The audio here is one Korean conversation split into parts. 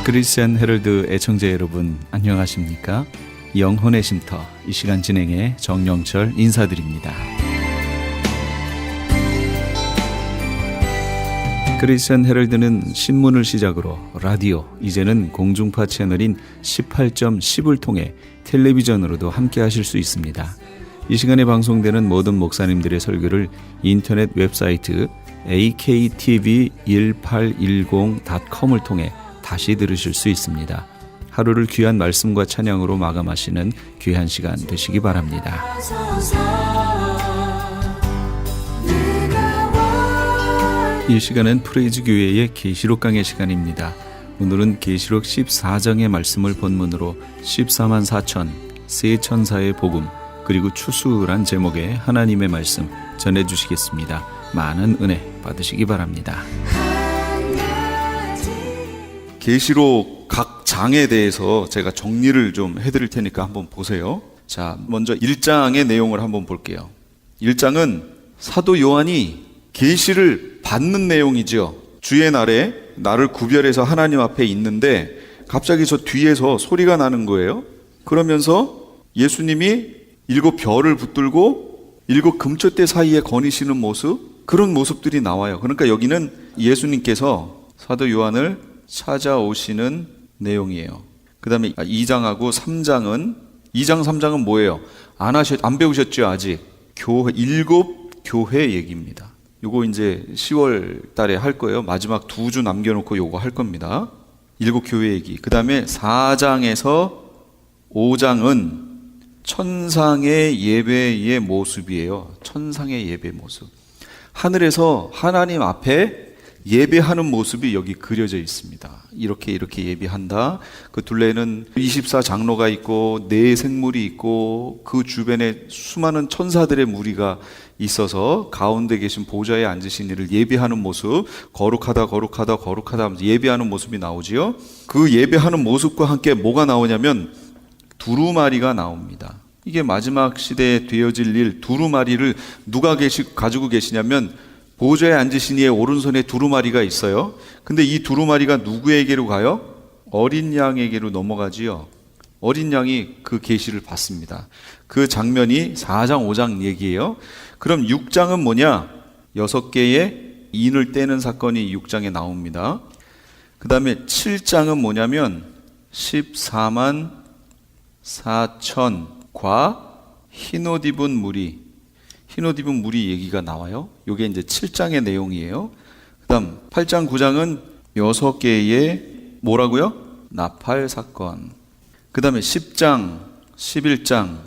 크리스천 헤럴드 애청자 여러분 안녕하십니까? 영혼의 쉼터 이 시간 진행의 정영철 인사드립니다. 크리스천 헤럴드는 신문을 시작으로 라디오, 이제는 공중파 채널인 18.10을 통해 텔레비전으로도 함께 하실 수 있습니다. 이 시간에 방송되는 모든 목사님들의 설교를 인터넷 웹사이트 aktv1810.com을 통해 다시 들으실 수 있습니다. 하루를 귀한 말씀과 찬양으로 마감하시는 귀한 시간 되시기 바랍니다. 이 시간은 프레이즈 교회의 계시록 강의 시간입니다. 오늘은 계시록 14장의 말씀을 본문으로 14만 4천 세 천사의 복음 그리고 추수란 제목의 하나님의 말씀 전해주시겠습니다. 많은 은혜 받으시기 바랍니다. 계시록 각 장에 대해서 제가 정리를 좀 해드릴 테니까 한번 보세요. 자, 먼저 1장의 내용을 한번 볼게요. 1장은 사도 요한이 계시를 받는 내용이죠. 주의 날에 나를 구별해서 하나님 앞에 있는데 갑자기 저 뒤에서 소리가 나는 거예요. 그러면서 예수님이 7 별을 붙들고 7 금초대 사이에 거니시는 모습, 그런 모습들이 나와요. 그러니까 여기는 예수님께서 사도 요한을 찾아오시는 내용이에요. 그 다음에 2장하고 3장은 2장 3장은 뭐예요? 안 배우셨죠 아직? 7 교회 얘기입니다. 요거 이제 10월 달에 할 거예요. 마지막 2주 남겨놓고 요거 할 겁니다. 7 교회 얘기. 그 다음에 4장에서 5장은 천상의 예배의 모습이에요. 천상의 예배 모습. 하늘에서 하나님 앞에 예배하는 모습이 여기 그려져 있습니다. 이렇게 예배한다. 그 둘레는 24장로가 있고 네 생물이 있고 그 주변에 수많은 천사들의 무리가 있어서 가운데 계신 보좌에 앉으신 이를 예배하는 모습, 거룩하다 하면서 예배하는 모습이 나오지요. 그 예배하는 모습과 함께 뭐가 나오냐면 두루마리가 나옵니다. 이게 마지막 시대에 되어질 일, 두루마리를 누가 가지고 계시냐면 보좌에 앉으신 이의 오른손에 두루마리가 있어요. 근데 이 두루마리가 누구에게로 가요? 어린 양에게로 넘어가지요. 어린 양이 그 계시를 받습니다. 그 장면이 4장 5장 얘기예요. 그럼 6장은 뭐냐? 6개의 인을 떼는 사건이 6장에 나옵니다. 그 다음에 7장은 뭐냐면 14만 4천과 흰옷 입은 무리 얘기가 나와요. 이게 이제 7장의 내용이에요. 그 다음 8장 9장은 6개의 뭐라고요? 나팔 사건. 그 다음에 10장, 11장,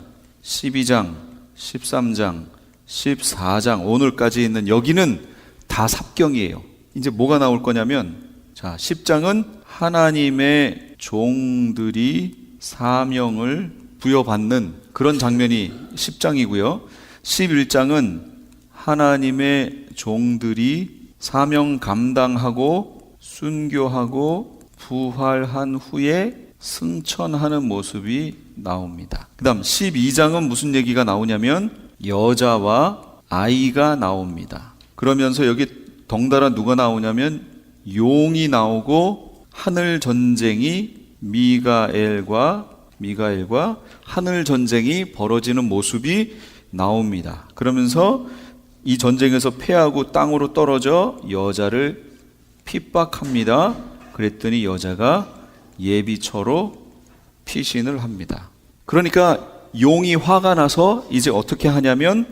12장, 13장, 14장 오늘까지 있는 여기는 다 삽경이에요. 이제 뭐가 나올 거냐면 자, 10장은 하나님의 종들이 사명을 부여받는 그런 장면이 10장이고요. 11장은 하나님의 종들이 사명 감당하고 순교하고 부활한 후에 승천하는 모습이 나옵니다. 그 다음 12장은 무슨 얘기가 나오냐면 여자와 아이가 나옵니다. 그러면서 여기 덩달아 누가 나오냐면 용이 나오고 하늘 전쟁이 미가엘과 하늘 전쟁이 벌어지는 모습이 나옵니다. 그러면서 이 전쟁에서 패하고 땅으로 떨어져 여자를 핍박합니다. 그랬더니 여자가 예비처로 피신을 합니다. 그러니까 용이 화가 나서 이제 어떻게 하냐면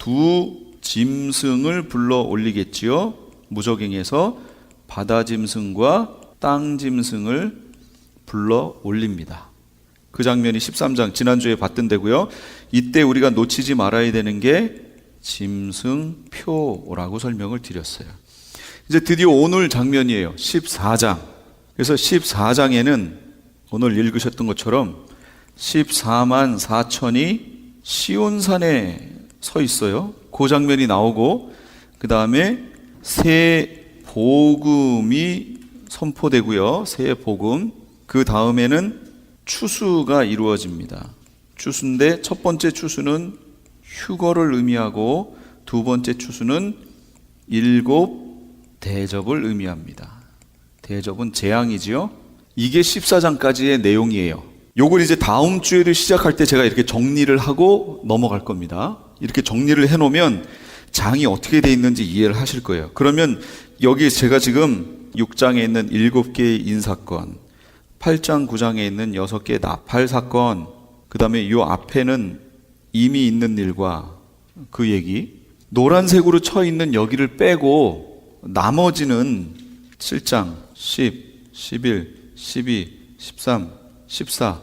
2 짐승을 불러 올리겠지요. 무저갱에서 바다 짐승과 땅 짐승을 불러 올립니다. 그 장면이 13장 지난주에 봤던 데고요. 이때 우리가 놓치지 말아야 되는 게 짐승표라고 설명을 드렸어요. 이제 드디어 오늘 장면이에요. 14장. 그래서 14장에는 오늘 읽으셨던 것처럼 14만 4천이 시온산에 서 있어요. 그 장면이 나오고 그 다음에 새 복음이 선포되고요. 새 복음. 그 다음에는 추수가 이루어집니다. 추수인데 첫 번째 추수는 휴거를 의미하고 두 번째 추수는 7 대접을 의미합니다. 대접은 재앙이지요. 이게 14장까지의 내용이에요. 요걸 이제 다음 주에를 시작할 때 제가 이렇게 정리를 하고 넘어갈 겁니다. 이렇게 정리를 해놓으면 장이 어떻게 돼 있는지 이해를 하실 거예요. 그러면 여기 제가 지금 6장에 있는 7개의 인사건, 8장, 9장에 있는 6개의 나팔 사건, 그 다음에 요 앞에는 이미 있는 일과 그 얘기, 노란색으로 쳐 있는 여기를 빼고 나머지는 7장, 10, 11, 12, 13, 14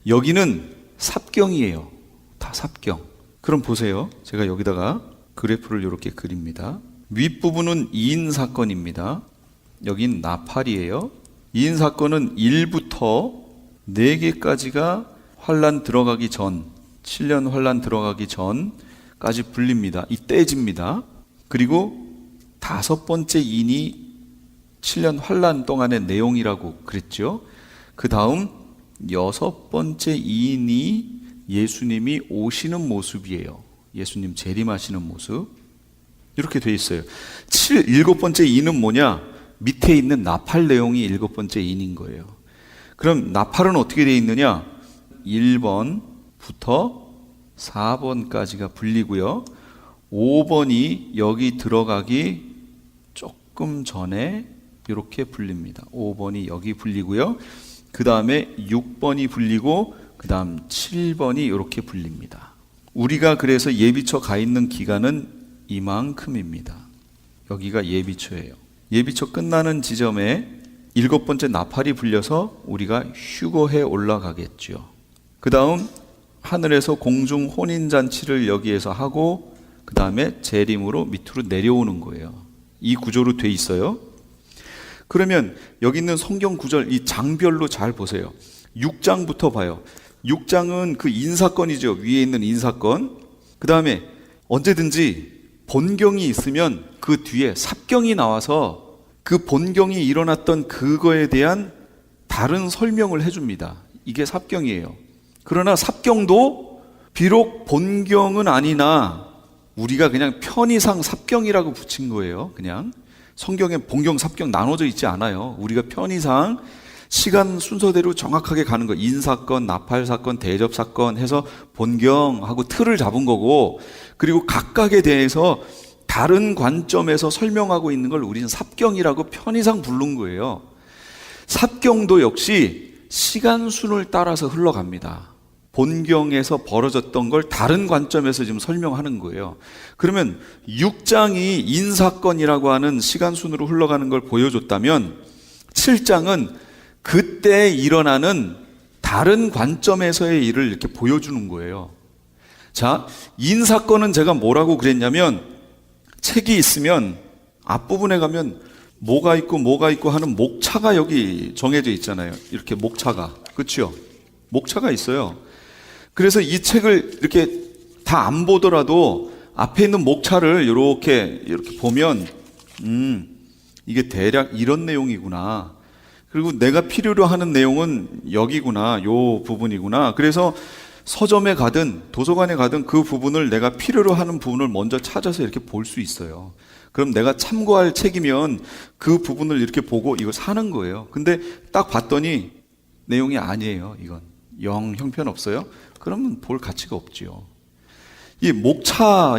여기는 삽경이에요. 다 삽경. 그럼 보세요. 제가 여기다가 그래프를 이렇게 그립니다. 윗부분은 2인 사건입니다. 여긴 나팔이에요. 2인 사건은 1부터 4개까지가 환란 들어가기 전, 7년 환란 들어가기 전까지 불립니다. 이 떼집니다. 그리고 5번째 인이 7년 환란 동안의 내용이라고 그랬죠. 그 다음 6번째 인이 예수님이 오시는 모습이에요. 예수님 재림하시는 모습. 이렇게 돼 있어요. 7번째 인은 뭐냐? 밑에 있는 나팔 내용이 7번째 인인 거예요. 그럼 나팔은 어떻게 돼 있느냐? 1번부터 4번까지가 불리고요. 5번이 여기 들어가기 조금 전에 이렇게 불립니다. 5번이 여기 불리고요. 그 다음에 6번이 불리고 그 다음 7번이 이렇게 불립니다. 우리가 그래서 예비처 가 있는 기간은 이만큼입니다. 여기가 예비처예요. 예비처 끝나는 지점에 7번째 나팔이 불려서 우리가 휴거해 올라가겠죠. 그 다음 하늘에서 공중 혼인잔치를 여기에서 하고 그 다음에 재림으로 밑으로 내려오는 거예요. 이 구조로 돼 있어요. 그러면 여기 있는 성경 구절 이 장별로 잘 보세요. 6장부터 봐요. 6장은 그 인사건이죠. 위에 있는 인사건. 그 다음에 언제든지 본경이 있으면 그 뒤에 삽경이 나와서 그 본경이 일어났던 그거에 대한 다른 설명을 해줍니다. 이게 삽경이에요. 그러나 삽경도 비록 본경은 아니나 우리가 그냥 편의상 삽경이라고 붙인 거예요. 그냥 성경에 본경, 삽경 나눠져 있지 않아요. 우리가 편의상 시간 순서대로 정확하게 가는 거. 인사건, 나팔사건, 대접사건 해서 본경하고 틀을 잡은 거고, 그리고 각각에 대해서 다른 관점에서 설명하고 있는 걸 우리는 삽경이라고 편의상 부른 거예요. 삽경도 역시 시간순을 따라서 흘러갑니다. 본경에서 벌어졌던 걸 다른 관점에서 지금 설명하는 거예요. 그러면 6장이 인사건이라고 하는 시간순으로 흘러가는 걸 보여줬다면 7장은 그때 일어나는 다른 관점에서의 일을 이렇게 보여주는 거예요. 자, 인사건은 제가 뭐라고 그랬냐면 책이 있으면 앞부분에 가면 뭐가 있고 하는 목차가 여기 정해져 있잖아요. 이렇게 목차가. 그렇죠? 목차가 있어요. 그래서 이 책을 이렇게 다 안 보더라도 앞에 있는 목차를 이렇게 보면 이게 대략 이런 내용이구나. 그리고 내가 필요로 하는 내용은 여기구나. 요 부분이구나. 그래서 서점에 가든 도서관에 가든 그 부분을 내가 필요로 하는 부분을 먼저 찾아서 이렇게 볼 수 있어요. 그럼 내가 참고할 책이면 그 부분을 이렇게 보고 이거 사는 거예요. 근데 딱 봤더니 내용이 아니에요. 이건 영 형편없어요. 그러면 볼 가치가 없지요. 이 목차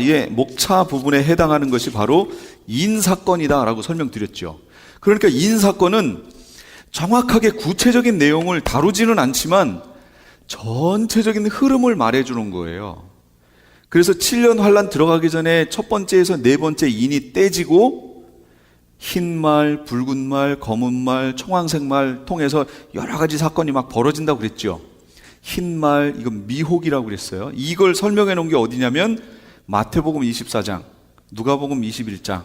부분에 해당하는 것이 바로 인사건이다라고 설명드렸죠. 그러니까 인사건은 정확하게 구체적인 내용을 다루지는 않지만 전체적인 흐름을 말해주는 거예요. 그래서 7년 환란 들어가기 전에 첫 번째에서 네 번째 인이 떼지고 흰 말, 붉은 말, 검은 말, 청황색 말 통해서 여러 가지 사건이 막 벌어진다고 그랬죠. 흰 말, 이건 미혹이라고 그랬어요. 이걸 설명해 놓은 게 어디냐면 마태복음 24장, 누가복음 21장.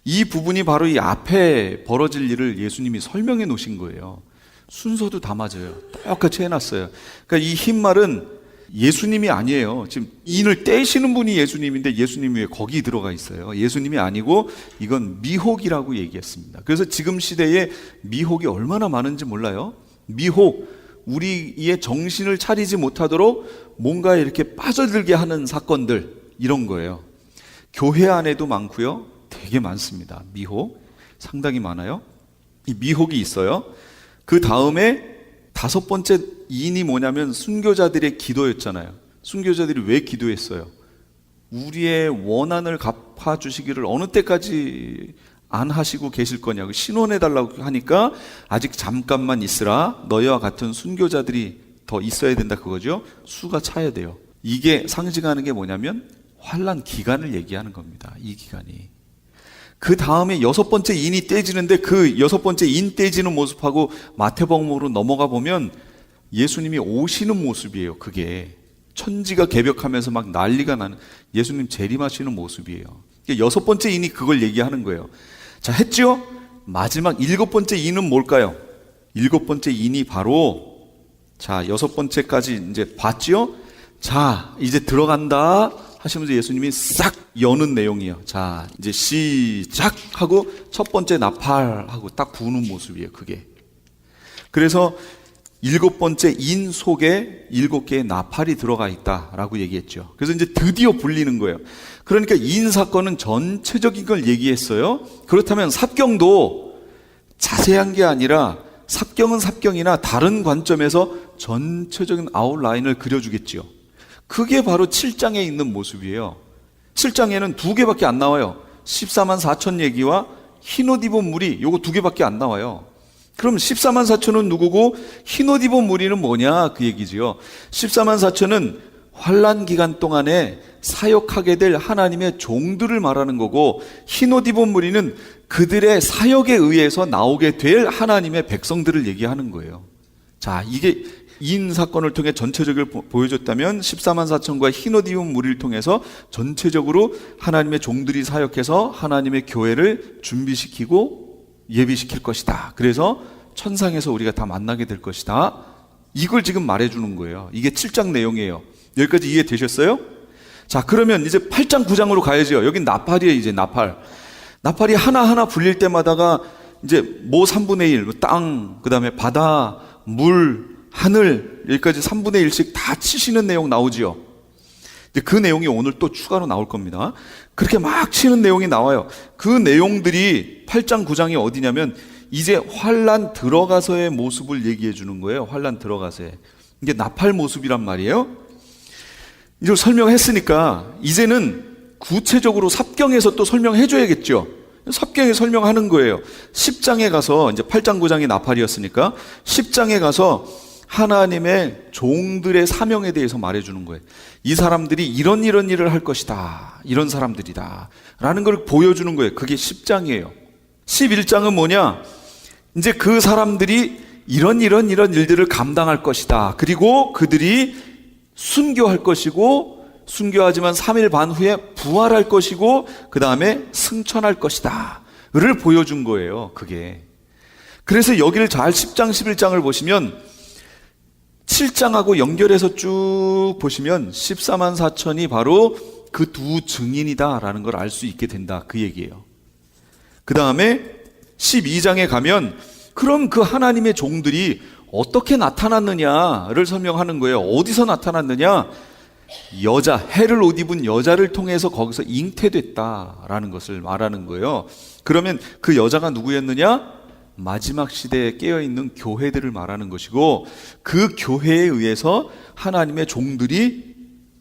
이 부분이 바로 이 앞에 벌어질 일을 예수님이 설명해 놓으신 거예요. 순서도 다 맞아요. 똑같이 해놨어요. 그러니까 이 흰 말은 예수님이 아니에요. 지금 인을 떼시는 분이 예수님인데 예수님이 왜 거기 들어가 있어요? 예수님이 아니고 이건 미혹이라고 얘기했습니다. 그래서 지금 시대에 미혹이 얼마나 많은지 몰라요? 미혹, 우리의 정신을 차리지 못하도록 뭔가 이렇게 빠져들게 하는 사건들, 이런 거예요. 교회 안에도 많고요. 되게 많습니다. 미혹 상당히 많아요. 이 미혹이 있어요. 그 다음에 다섯 번째 인이 뭐냐면 순교자들의 기도였잖아요. 순교자들이 왜 기도했어요? 우리의 원한을 갚아주시기를 어느 때까지 안 하시고 계실 거냐고 신원해달라고 하니까 아직 잠깐만 있으라, 너희와 같은 순교자들이 더 있어야 된다 그거죠. 수가 차야 돼요. 이게 상징하는 게 뭐냐면 환난 기간을 얘기하는 겁니다. 이 기간이. 그 다음에 여섯 번째 인이 떼지는데 그 여섯 번째 인 떼지는 모습하고 마태복음으로 넘어가 보면 예수님이 오시는 모습이에요. 그게 천지가 개벽하면서 막 난리가 나는 예수님 재림하시는 모습이에요. 그러니까 여섯 번째 인이 그걸 얘기하는 거예요. 자, 했죠? 마지막 일곱 번째 인은 뭘까요? 일곱 번째 인이 바로, 자, 여섯 번째까지 이제 봤죠? 자, 이제 들어간다 하시면서 예수님이 싹 여는 내용이에요. 자, 이제 시작 하고 첫 번째 나팔하고 딱 부는 모습이에요. 그게. 그래서 일곱 번째 인 속에 일곱 개의 나팔이 들어가 있다라고 얘기했죠. 그래서 이제 드디어 불리는 거예요. 그러니까 인 사건은 전체적인 걸 얘기했어요. 그렇다면 삽경도 자세한 게 아니라 삽경은 삽경이나 다른 관점에서 전체적인 아웃라인을 그려주겠지요. 그게 바로 7장에 있는 모습이에요. 7장에는 두 개밖에 안 나와요. 14만 4천 얘기와 흰옷 입은 무리, 요거 두 개밖에 안 나와요. 그럼 14만 4천은 누구고 흰옷 입은 무리는 뭐냐 그 얘기지요. 14만 4천은 환난 기간 동안에 사역하게 될 하나님의 종들을 말하는 거고, 흰옷 입은 무리는 그들의 사역에 의해서 나오게 될 하나님의 백성들을 얘기하는 거예요. 자, 이게 인 사건을 통해 전체적으로 보여줬다면 14만 4천과 흰옷 입은 무리를 통해서 전체적으로 하나님의 종들이 사역해서 하나님의 교회를 준비시키고 예비시킬 것이다. 그래서 천상에서 우리가 다 만나게 될 것이다. 이걸 지금 말해주는 거예요. 이게 7장 내용이에요. 여기까지 이해되셨어요? 자, 그러면 이제 8장 9장으로 가야죠. 여긴 나팔이에요. 이제 나팔. 나팔이 하나하나 불릴 때마다가 이제 모 3분의 1, 땅, 그 다음에 바다, 물, 하늘, 여기까지 3분의 1씩 다 치시는 내용 나오지요. 이제 그 내용이 오늘 또 추가로 나올 겁니다. 그렇게 막 치는 내용이 나와요. 그 내용들이 8장 9장이 어디냐면 이제 환난 들어가서의 모습을 얘기해 주는 거예요. 환난 들어가서의. 이게 나팔 모습이란 말이에요. 이걸 설명했으니까 이제는 구체적으로 삽경에서 또 설명해 줘야겠죠. 삽경에 설명하는 거예요. 10장에 가서, 이제 8장 9장이 나팔이었으니까 10장에 가서 하나님의 종들의 사명에 대해서 말해주는 거예요. 이 사람들이 이런 일을 할 것이다. 이런 사람들이다. 라는 걸 보여주는 거예요. 그게 10장이에요. 11장은 뭐냐? 이제 그 사람들이 이런 일들을 감당할 것이다. 그리고 그들이 순교할 것이고, 순교하지만 3일 반 후에 부활할 것이고, 그 다음에 승천할 것이다. 를 보여준 거예요. 그게. 그래서 여기를 잘 10장, 11장을 보시면 7장하고 연결해서 쭉 보시면 14만 4천이 바로 그 두 증인이다라는 걸 알 수 있게 된다. 그 얘기예요. 그 다음에 12장에 가면 그럼 그 하나님의 종들이 어떻게 나타났느냐를 설명하는 거예요. 어디서 나타났느냐? 여자, 해를 옷 입은 여자를 통해서 거기서 잉태됐다라는 것을 말하는 거예요. 그러면 그 여자가 누구였느냐? 마지막 시대에 깨어있는 교회들을 말하는 것이고, 그 교회에 의해서 하나님의 종들이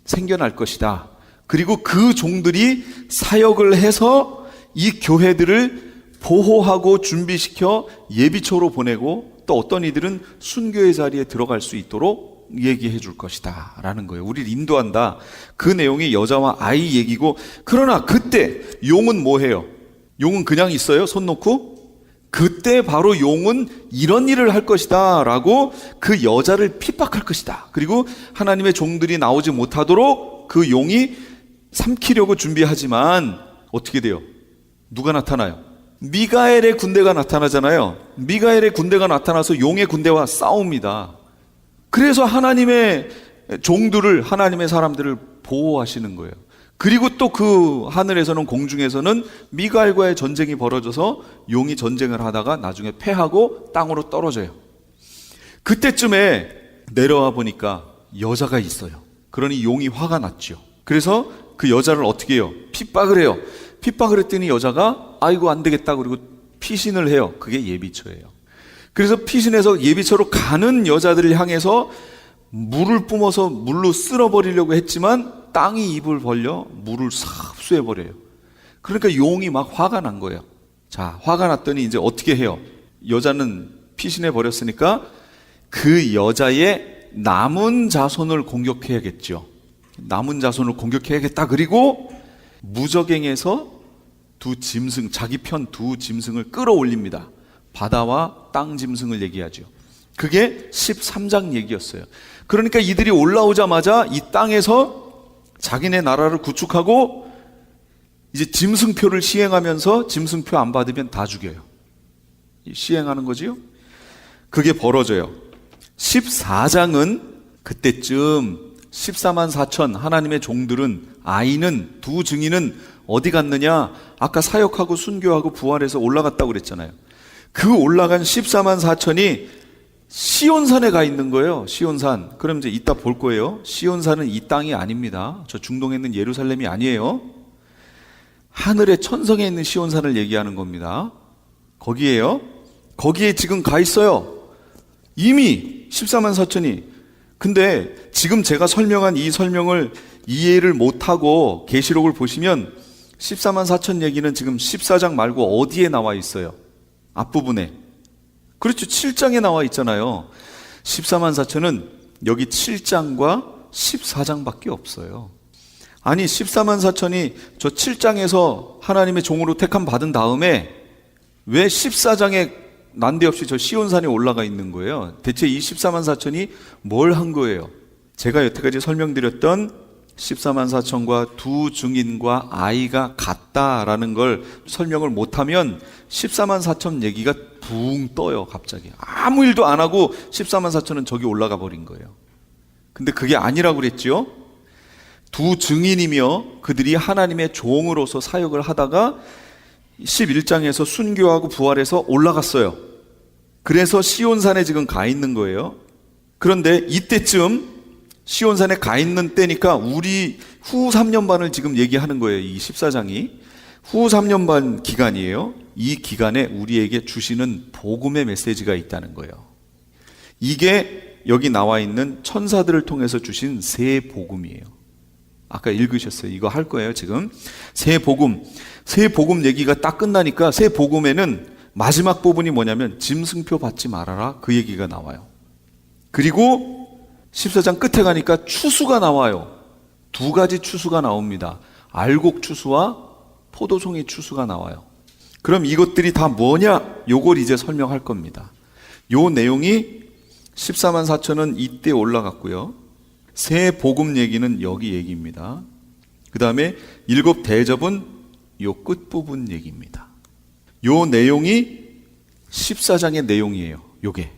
생겨날 것이다. 그리고 그 종들이 사역을 해서 이 교회들을 보호하고 준비시켜 예비초로 보내고, 또 어떤 이들은 순교의 자리에 들어갈 수 있도록 얘기해 줄 것이다 라는 거예요. 우리를 인도한다. 그 내용이 여자와 아이 얘기고, 그러나 그때 용은 뭐 해요? 용은 그냥 있어요? 손 놓고? 그때 바로 용은 이런 일을 할 것이다 라고 그 여자를 핍박할 것이다. 그리고 하나님의 종들이 나오지 못하도록 그 용이 삼키려고 준비하지만 어떻게 돼요? 누가 나타나요? 미가엘의 군대가 나타나잖아요. 미가엘의 군대가 나타나서 용의 군대와 싸웁니다. 그래서 하나님의 종들을, 하나님의 사람들을 보호하시는 거예요. 그리고 또 그 하늘에서는, 공중에서는 미가엘과의 전쟁이 벌어져서 용이 전쟁을 하다가 나중에 패하고 땅으로 떨어져요. 그때쯤에 내려와 보니까 여자가 있어요. 그러니 용이 화가 났죠. 그래서 그 여자를 어떻게 해요? 핍박을 해요. 핍박을 했더니 여자가 아이고 안 되겠다 그리고 피신을 해요. 그게 예비초예요. 그래서 피신해서 예비처로 가는 여자들을 향해서 물을 뿜어서 물로 쓸어버리려고 했지만 땅이 입을 벌려 물을 싹 흡수해버려요. 그러니까 용이 막 화가 난 거예요. 자, 화가 났더니 이제 어떻게 해요? 여자는 피신해버렸으니까 그 여자의 남은 자손을 공격해야겠죠. 남은 자손을 공격해야겠다. 그리고 무적행에서 두 짐승, 자기 편 두 짐승을 끌어올립니다. 바다와 땅 짐승을 얘기하죠. 그게 13장 얘기였어요. 그러니까 이들이 올라오자마자 이 땅에서 자기네 나라를 구축하고 이제 짐승표를 시행하면서 짐승표 안 받으면 다 죽여요. 시행하는 거지요. 그게 벌어져요. 14장은 그때쯤 14만 4천 하나님의 종들은, 아이는, 두 증인은 어디 갔느냐? 아까 사역하고 순교하고 부활해서 올라갔다고 그랬잖아요. 그 올라간 14만 4천이 시온산에 가 있는 거예요. 시온산. 그럼 이제 이따 볼 거예요. 시온산은 이 땅이 아닙니다. 저 중동에 있는 예루살렘이 아니에요. 하늘의 천성에 있는 시온산을 얘기하는 겁니다. 거기에요. 거기에 지금 가 있어요. 이미 14만 4천이. 근데 지금 제가 설명한 이 설명을 이해를 못하고 계시록을 보시면 14만 4천 얘기는 지금 14장 말고 어디에 나와 있어요? 앞부분에. 그렇죠. 7장에 나와 있잖아요. 14만 4천은 여기 7장과 14장밖에 없어요. 아니 14만 4천이 저 7장에서 하나님의 종으로 택함 받은 다음에 왜 14장에 난데없이 저 시온산에 올라가 있는 거예요? 대체 이 14만 4천이 뭘 한 거예요? 제가 여태까지 설명드렸던 14만 4천과 두 증인과 아이가 같다라는 걸 설명을 못하면 14만 4천 얘기가 붕 떠요. 갑자기 아무 일도 안 하고 14만 4천은 저기 올라가 버린 거예요. 근데 그게 아니라고 그랬죠. 두 증인이며 그들이 하나님의 종으로서 사역을 하다가 11장에서 순교하고 부활해서 올라갔어요. 그래서 시온산에 지금 가 있는 거예요. 그런데 이때쯤 시온산에 가 있는 때니까 우리 후 3년 반을 지금 얘기하는 거예요. 이 14장이 후 3년 반 기간이에요. 이 기간에 우리에게 주시는 복음의 메시지가 있다는 거예요. 이게 여기 나와 있는 천사들을 통해서 주신 새 복음이에요. 아까 읽으셨어요. 이거 할 거예요. 지금 새 복음 얘기가 딱 끝나니까 새 복음에는 마지막 부분이 뭐냐면 짐승표 받지 말아라, 그 얘기가 나와요. 그리고 14장 끝에 가니까 추수가 나와요. 두 가지 추수가 나옵니다. 알곡 추수와 포도송이 추수가 나와요. 그럼 이것들이 다 뭐냐? 요걸 이제 설명할 겁니다. 요 내용이 14만 4천은 이때 올라갔고요. 새 복음 얘기는 여기 얘기입니다. 그 다음에 일곱 대접은 요 끝부분 얘기입니다. 요 내용이 14장의 내용이에요. 요게.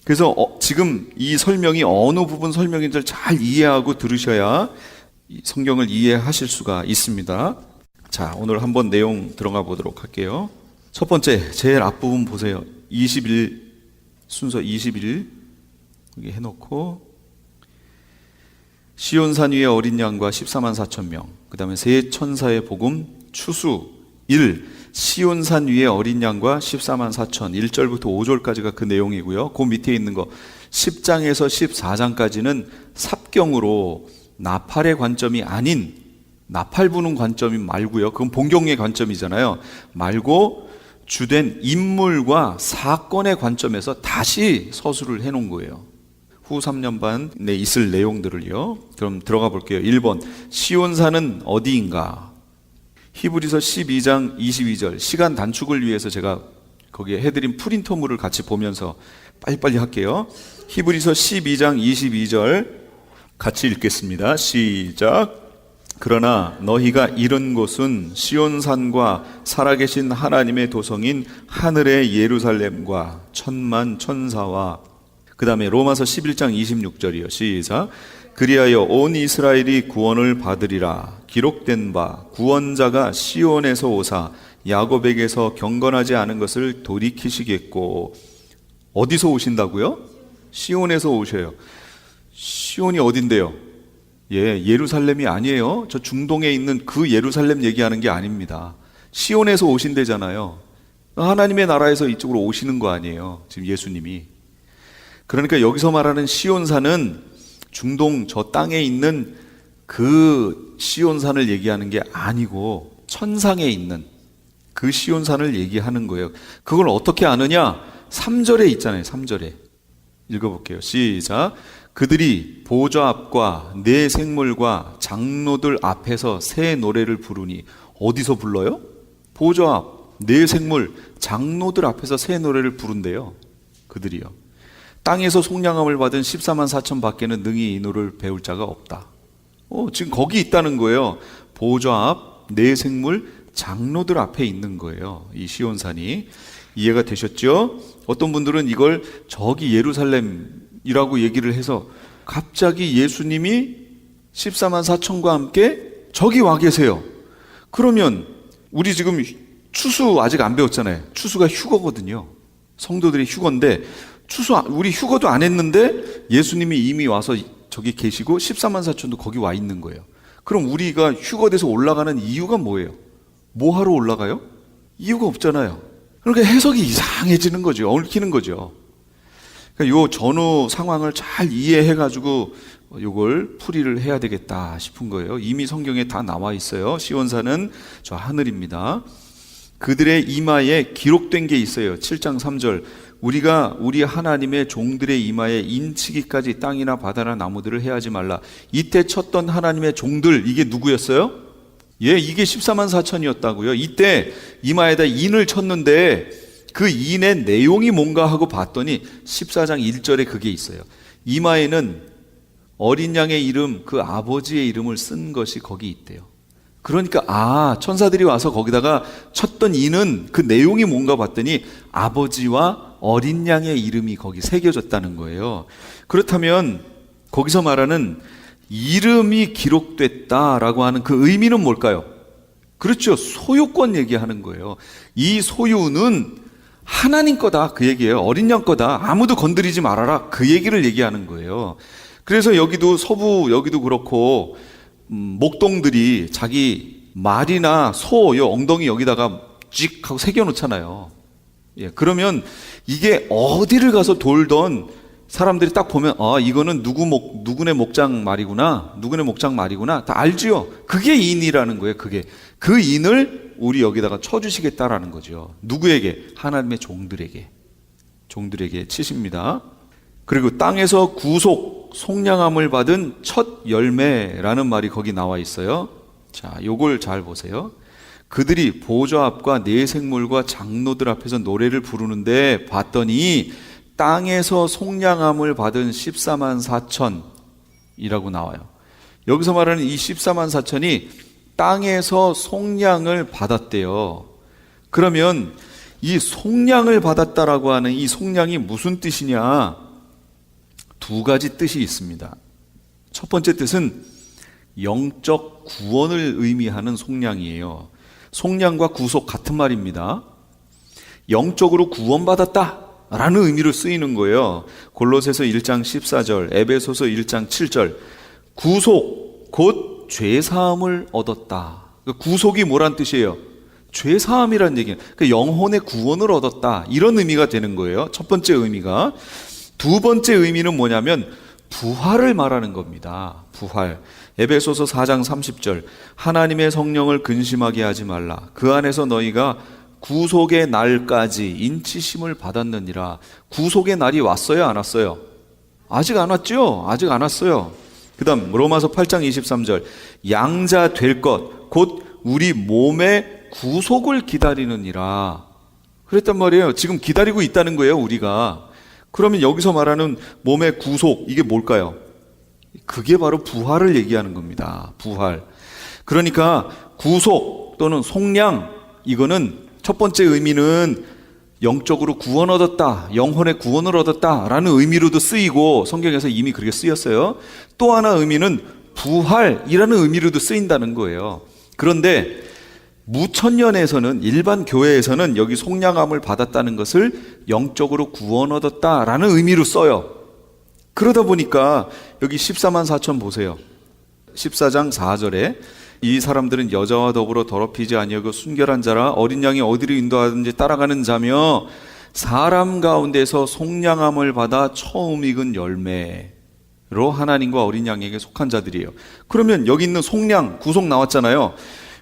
그래서 지금 이 설명이 어느 부분 설명인지를 잘 이해하고 들으셔야 성경을 이해하실 수가 있습니다. 자, 오늘 한번 내용 들어가 보도록 할게요. 첫 번째, 제일 앞부분 보세요. 21, 순서 21 여기 해놓고 시온산 위의 어린 양과 14만 4천 명, 그 다음에 세 천사의 복음, 추수 1, 시온산 위의 어린 양과 14만 4천, 1절부터 5절까지가 그 내용이고요. 그 밑에 있는 거 10장에서 14장까지는 삽경으로 나팔의 관점이 아닌, 나팔 부는 관점이 말고요. 그건 본경의 관점이잖아요. 말고 주된 인물과 사건의 관점에서 다시 서술을 해놓은 거예요. 후 3년 반에 있을 내용들을요. 그럼 들어가 볼게요. 1번, 시온산은 어디인가? 히브리서 12장 22절, 시간 단축을 위해서 제가 거기에 해드린 프린터물을 같이 보면서 빨리빨리 할게요. 히브리서 12장 22절 같이 읽겠습니다. 시작. 그러나 너희가 이른 곳은 시온산과 살아계신 하나님의 도성인 하늘의 예루살렘과 천만 천사와, 그 다음에 로마서 11장 26절이요. 시작. 그리하여 온 이스라엘이 구원을 받으리라. 기록된 바 구원자가 시온에서 오사 야곱에게서 경건하지 않은 것을 돌이키시겠고. 어디서 오신다고요? 시온에서 오셔요. 시온이 어딘데요? 예루살렘이 아니에요. 저 중동에 있는 그 예루살렘 얘기하는 게 아닙니다. 시온에서 오신대잖아요. 하나님의 나라에서 이쪽으로 오시는 거 아니에요, 지금 예수님이. 그러니까 여기서 말하는 시온산은 중동 저 땅에 있는 그 시온산을 얘기하는 게 아니고 천상에 있는 그 시온산을 얘기하는 거예요. 그걸 어떻게 아느냐? 3절에 있잖아요. 3절에 읽어볼게요. 시작. 그들이 보좌 앞과 네 생물과 장로들 앞에서 새 노래를 부르니. 어디서 불러요? 보좌 앞, 네 생물, 장로들 앞에서 새 노래를 부른대요. 그들이요. 땅에서 속량함을 받은 14만 4천 밖에는 능히 이 노래를 배울 자가 없다. 지금 거기 있다는 거예요. 보좌 앞, 네 생물, 장로들 앞에 있는 거예요. 이 시온산이. 이해가 되셨죠? 어떤 분들은 이걸 저기 예루살렘이라고 얘기를 해서 갑자기 예수님이 14만 4천과 함께 저기 와 계세요. 그러면 우리 지금 추수 아직 안 배웠잖아요. 추수가 휴거거든요. 성도들이 휴거인데 우리 휴거도 안 했는데 예수님이 이미 와서 저기 계시고 14만 4천도 거기 와 있는 거예요. 그럼 우리가 휴거돼서 올라가는 이유가 뭐예요? 뭐 하러 올라가요? 이유가 없잖아요. 그러니까 해석이 이상해지는 거죠. 얽히는 거죠. 그러니까 요 전후 상황을 잘 이해해가지고 요걸 풀이를 해야 되겠다 싶은 거예요. 이미 성경에 다 나와 있어요. 시온산은 저 하늘입니다. 그들의 이마에 기록된 게 있어요. 7장 3절. 우리가 우리 하나님의 종들의 이마에 인치기까지 땅이나 바다나 나무들을 해하지 말라. 이때 쳤던 하나님의 종들, 이게 누구였어요? 이게 14만 4천이었다고요. 이때 이마에다 인을 쳤는데 그 인의 내용이 뭔가 하고 봤더니 14장 1절에 그게 있어요. 이마에는 어린 양의 이름, 그 아버지의 이름을 쓴 것이 거기 있대요. 그러니까 천사들이 와서 거기다가 쳤던 인은 그 내용이 뭔가 봤더니 아버지와 어린 양의 이름이 거기 새겨졌다는 거예요. 그렇다면 거기서 말하는 이름이 기록됐다라고 하는 그 의미는 뭘까요? 그렇죠. 소유권 얘기하는 거예요. 이 소유는 하나님 거다, 그 얘기예요. 어린 양 거다, 아무도 건드리지 말아라, 그 얘기를 얘기하는 거예요. 그래서 여기도 서부 여기도 그렇고 목동들이 자기 말이나 소 엉덩이 여기다가 찍 하고 새겨놓잖아요. 그러면 이게 어디를 가서 돌던 사람들이 딱 보면 이거는 누구네 목장 말이구나, 누구네 목장 말이구나, 다 알지요. 그게 인이라는 거예요. 그게 그 인을 우리 여기다가 쳐주시겠다라는 거죠. 누구에게? 하나님의 종들에게 치십니다. 그리고 땅에서 구속 속량함을 받은 첫 열매라는 말이 거기 나와 있어요. 자, 요걸 잘 보세요. 그들이 보좌 앞과 네 생물과 장로들 앞에서 노래를 부르는데 봤더니 땅에서 속량함을 받은 14만 4천이라고 나와요. 여기서 말하는 이 14만 4천이 땅에서 속량을 받았대요. 그러면 이 속량을 받았다라고 하는 이 속량이 무슨 뜻이냐? 두 가지 뜻이 있습니다. 첫 번째 뜻은 영적 구원을 의미하는 속량이에요. 속량과 구속 같은 말입니다. 영적으로 구원받았다 라는 의미로 쓰이는 거예요. 골로새서 1장 14절, 에베소서 1장 7절. 구속, 곧 죄사함을 얻었다. 구속이 뭐란 뜻이에요? 죄사함이란 얘기예요. 영혼의 구원을 얻었다, 이런 의미가 되는 거예요. 첫 번째 의미가. 두 번째 의미는 뭐냐면 부활을 말하는 겁니다. 부활. 에베소서 4장 30절. 하나님의 성령을 근심하게 하지 말라. 그 안에서 너희가 구속의 날까지 인치심을 받았느니라. 구속의 날이 왔어요, 안 왔어요? 아직 안 왔죠? 아직 안 왔어요. 그 다음 로마서 8장 23절. 양자 될 것, 곧 우리 몸의 구속을 기다리느니라. 그랬단 말이에요. 지금 기다리고 있다는 거예요, 우리가. 그러면 여기서 말하는 몸의 구속, 이게 뭘까요? 그게 바로 부활을 얘기하는 겁니다. 부활. 그러니까 구속 또는 속량, 이거는 첫 번째 의미는 영적으로 구원 얻었다, 영혼의 구원을 얻었다 라는 의미로도 쓰이고 성경에서 이미 그렇게 쓰였어요. 또 하나 의미는 부활이라는 의미로도 쓰인다는 거예요. 그런데 무천년에서는, 일반 교회에서는 여기 속량함을 받았다는 것을 영적으로 구원 얻었다라는 의미로 써요. 그러다 보니까 여기 14만 4천 보세요. 14장 4절에 이 사람들은 여자와 더불어 더럽히지 아니하고 순결한 자라 어린 양이 어디로 인도하든지 따라가는 자며 사람 가운데서 속량함을 받아 처음 익은 열매로 하나님과 어린 양에게 속한 자들이에요. 그러면 여기 있는 속량, 구속 나왔잖아요.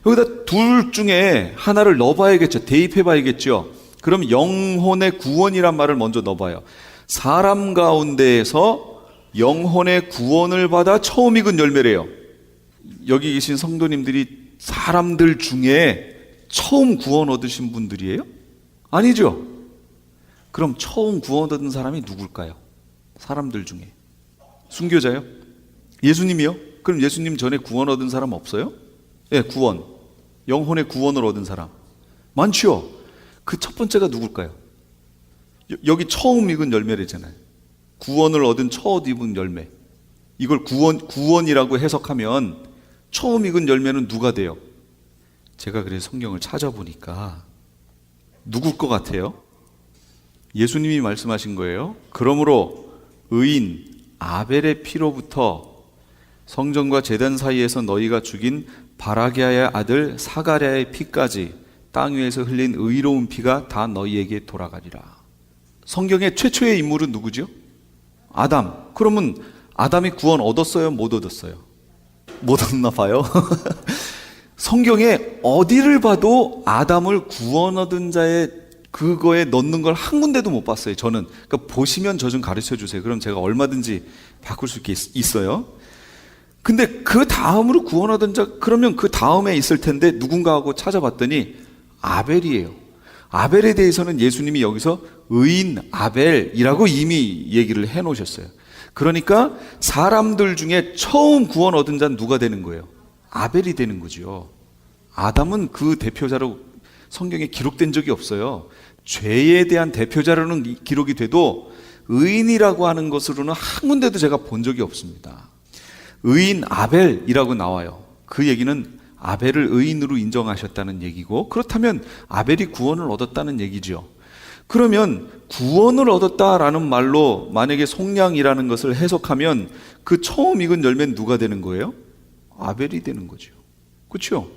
여기다 둘 중에 하나를 넣어봐야겠죠. 대입해봐야겠죠. 그럼 영혼의 구원이란 말을 먼저 넣어봐요. 사람 가운데에서 영혼의 구원을 받아 처음 익은 열매래요. 여기 계신 성도님들이 사람들 중에 처음 구원 얻으신 분들이에요? 아니죠. 그럼 처음 구원 얻은 사람이 누굴까요? 사람들 중에. 순교자요? 예수님이요? 그럼 예수님 전에 구원 얻은 사람 없어요? 네, 구원. 영혼의 구원을 얻은 사람. 많지요? 그 첫 번째가 누굴까요? 여기 처음 익은 열매래잖아요. 구원을 얻은 첫 익은 열매. 이걸 구원이라고 해석하면 처음 익은 열매는 누가 돼요? 제가 그래서 성경을 찾아보니까 누굴 것 같아요? 예수님이 말씀하신 거예요. 그러므로 의인 아벨의 피로부터 성전과 제단 사이에서 너희가 죽인 바라게아의 아들 사가랴의 피까지 땅 위에서 흘린 의로운 피가 다 너희에게 돌아가리라. 성경의 최초의 인물은 누구죠? 아담. 그러면 아담이 구원 얻었어요? 못 얻었어요? 못 얻나 봐요. 성경에 어디를 봐도 아담을 구원 얻은 자의 그거에 넣는 걸 한 군데도 못 봤어요. 저는. 그러니까 보시면 저 좀 가르쳐 주세요. 그럼 제가 얼마든지 바꿀 수 있어요. 근데 그 다음으로 구원 얻은 자, 그러면 그 다음에 있을 텐데 누군가 하고 찾아봤더니 아벨이에요. 아벨에 대해서는 예수님이 여기서 의인 아벨이라고 이미 얘기를 해 놓으셨어요. 그러니까 사람들 중에 처음 구원 얻은 자는 누가 되는 거예요? 아벨이 되는 거죠. 아담은 그 대표자로 성경에 기록된 적이 없어요. 죄에 대한 대표자로는 기록이 돼도 의인이라고 하는 것으로는 한 군데도 제가 본 적이 없습니다. 의인 아벨이라고 나와요. 그 얘기는 아벨을 의인으로 인정하셨다는 얘기고, 그렇다면 아벨이 구원을 얻었다는 얘기죠. 그러면 구원을 얻었다라는 말로 만약에 속량이라는 것을 해석하면 그 처음 익은 열매는 누가 되는 거예요? 아벨이 되는 거죠. 그렇죠?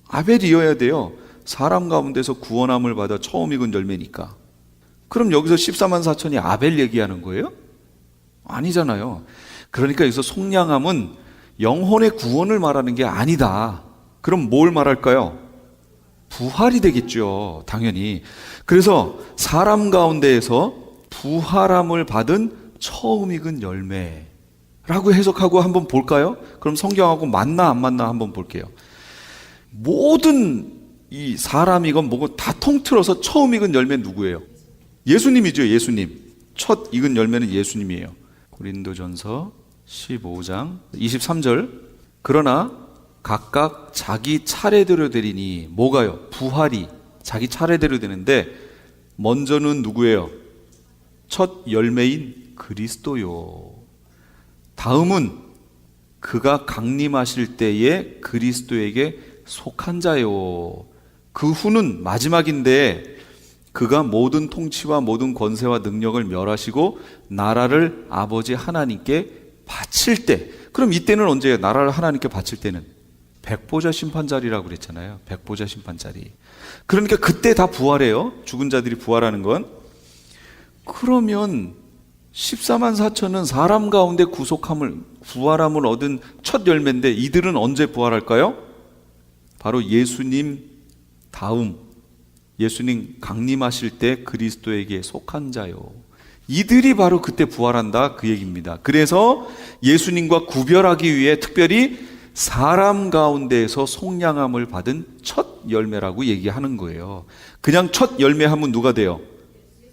아벨이어야 돼요. 사람 가운데서 구원함을 받아 처음 익은 열매니까. 그럼 여기서 14만 4천이 아벨 얘기하는 거예요? 아니잖아요. 그러니까 여기서 속량함은 영혼의 구원을 말하는 게 아니다. 그럼 뭘 말할까요? 부활이 되겠죠. 당연히. 그래서 사람 가운데에서 부활함을 받은 처음 익은 열매라고 해석하고 한번 볼까요? 그럼 성경하고 맞나 안 맞나 한번 볼게요. 모든 이 사람이건 뭐건 다 통틀어서 처음 익은 열매는 누구예요? 예수님이죠. 예수님. 첫 익은 열매는 예수님이에요. 고린도전서 15장 23절. 그러나 각각 자기 차례대로 되리니, 뭐가요? 부활이 자기 차례대로 되는데 먼저는 누구예요? 첫 열매인 그리스도요. 다음은 그가 강림하실 때에 그리스도에게 속한 자요. 그 후는 마지막인데 그가 모든 통치와 모든 권세와 능력을 멸하시고 나라를 아버지 하나님께 바칠 때, 그럼 이때는 언제예요? 나라를 하나님께 바칠 때는 백보자 심판자리라고 그랬잖아요. 백보자 심판자리. 그러니까 그때 다 부활해요. 죽은 자들이 부활하는 건. 그러면 14만 4천은 사람 가운데 부활함을 얻은 첫 열매인데 이들은 언제 부활할까요? 바로 예수님 다음, 예수님 강림하실 때 그리스도에게 속한 자요. 이들이 바로 그때 부활한다, 그 얘기입니다. 그래서 예수님과 구별하기 위해 특별히 사람 가운데에서 속량함을 받은 첫 열매라고 얘기하는 거예요. 그냥 첫 열매하면 누가 돼요?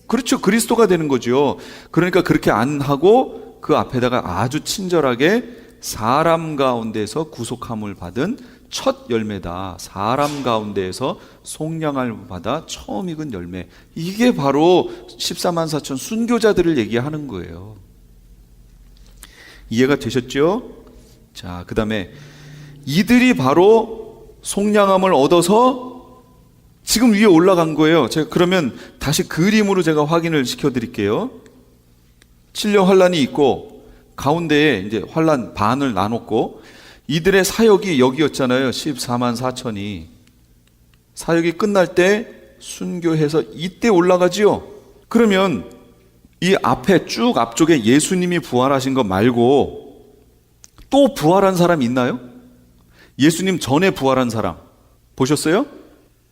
그렇죠. 그리스도가 되는 거죠. 그러니까 그렇게 안 하고 그 앞에다가 아주 친절하게 사람 가운데서 구속함을 받은 첫 열매다. 사람 가운데에서 속량을 받아 처음 익은 열매. 이게 바로 14만 4천 순교자들을 얘기하는 거예요. 이해가 되셨죠? 자, 그 다음에 이들이 바로 속량함을 얻어서 지금 위에 올라간 거예요. 제가 그러면 다시 그림으로 제가 확인을 시켜드릴게요. 7년 환란이 있고 가운데에 이제 환란 반을 나눴고 이들의 사역이 여기였잖아요. 14만 4천이. 사역이 끝날 때 순교해서 이때 올라가지요. 그러면 이 앞에 쭉 앞쪽에 예수님이 부활하신 것 말고 또 부활한 사람 있나요? 예수님 전에 부활한 사람 보셨어요?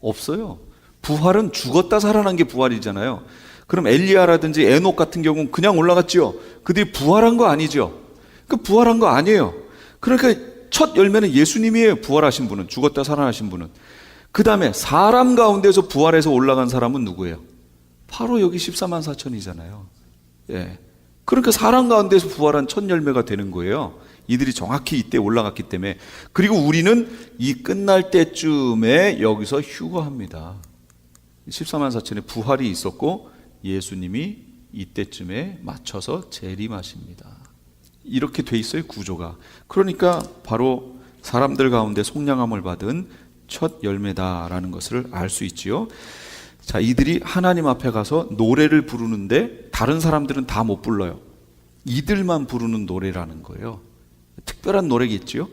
없어요. 부활은 죽었다 살아난 게 부활이잖아요. 그럼 엘리야라든지 에녹 같은 경우는 그냥 올라갔지요. 그들이 부활한 거 아니죠. 그 부활한 거 아니에요. 그러니까 첫 열매는 예수님이에요. 부활하신 분은, 죽었다 살아나신 분은. 그 다음에 사람 가운데서 부활해서 올라간 사람은 누구예요? 바로 여기 14만 4천이잖아요. 예. 그러니까 사람 가운데서 부활한 첫 열매가 되는 거예요. 이들이 정확히 이때 올라갔기 때문에. 그리고 우리는 이 끝날 때쯤에 여기서 휴거합니다. 14만 4천의 부활이 있었고 예수님이 이때쯤에 맞춰서 재림하십니다. 이렇게 돼 있어요, 구조가. 그러니까 바로 사람들 가운데 속량함을 받은 첫 열매다라는 것을 알 수 있지요. 자, 이들이 하나님 앞에 가서 노래를 부르는데 다른 사람들은 다 못 불러요. 이들만 부르는 노래라는 거예요. 특별한 노래겠지요.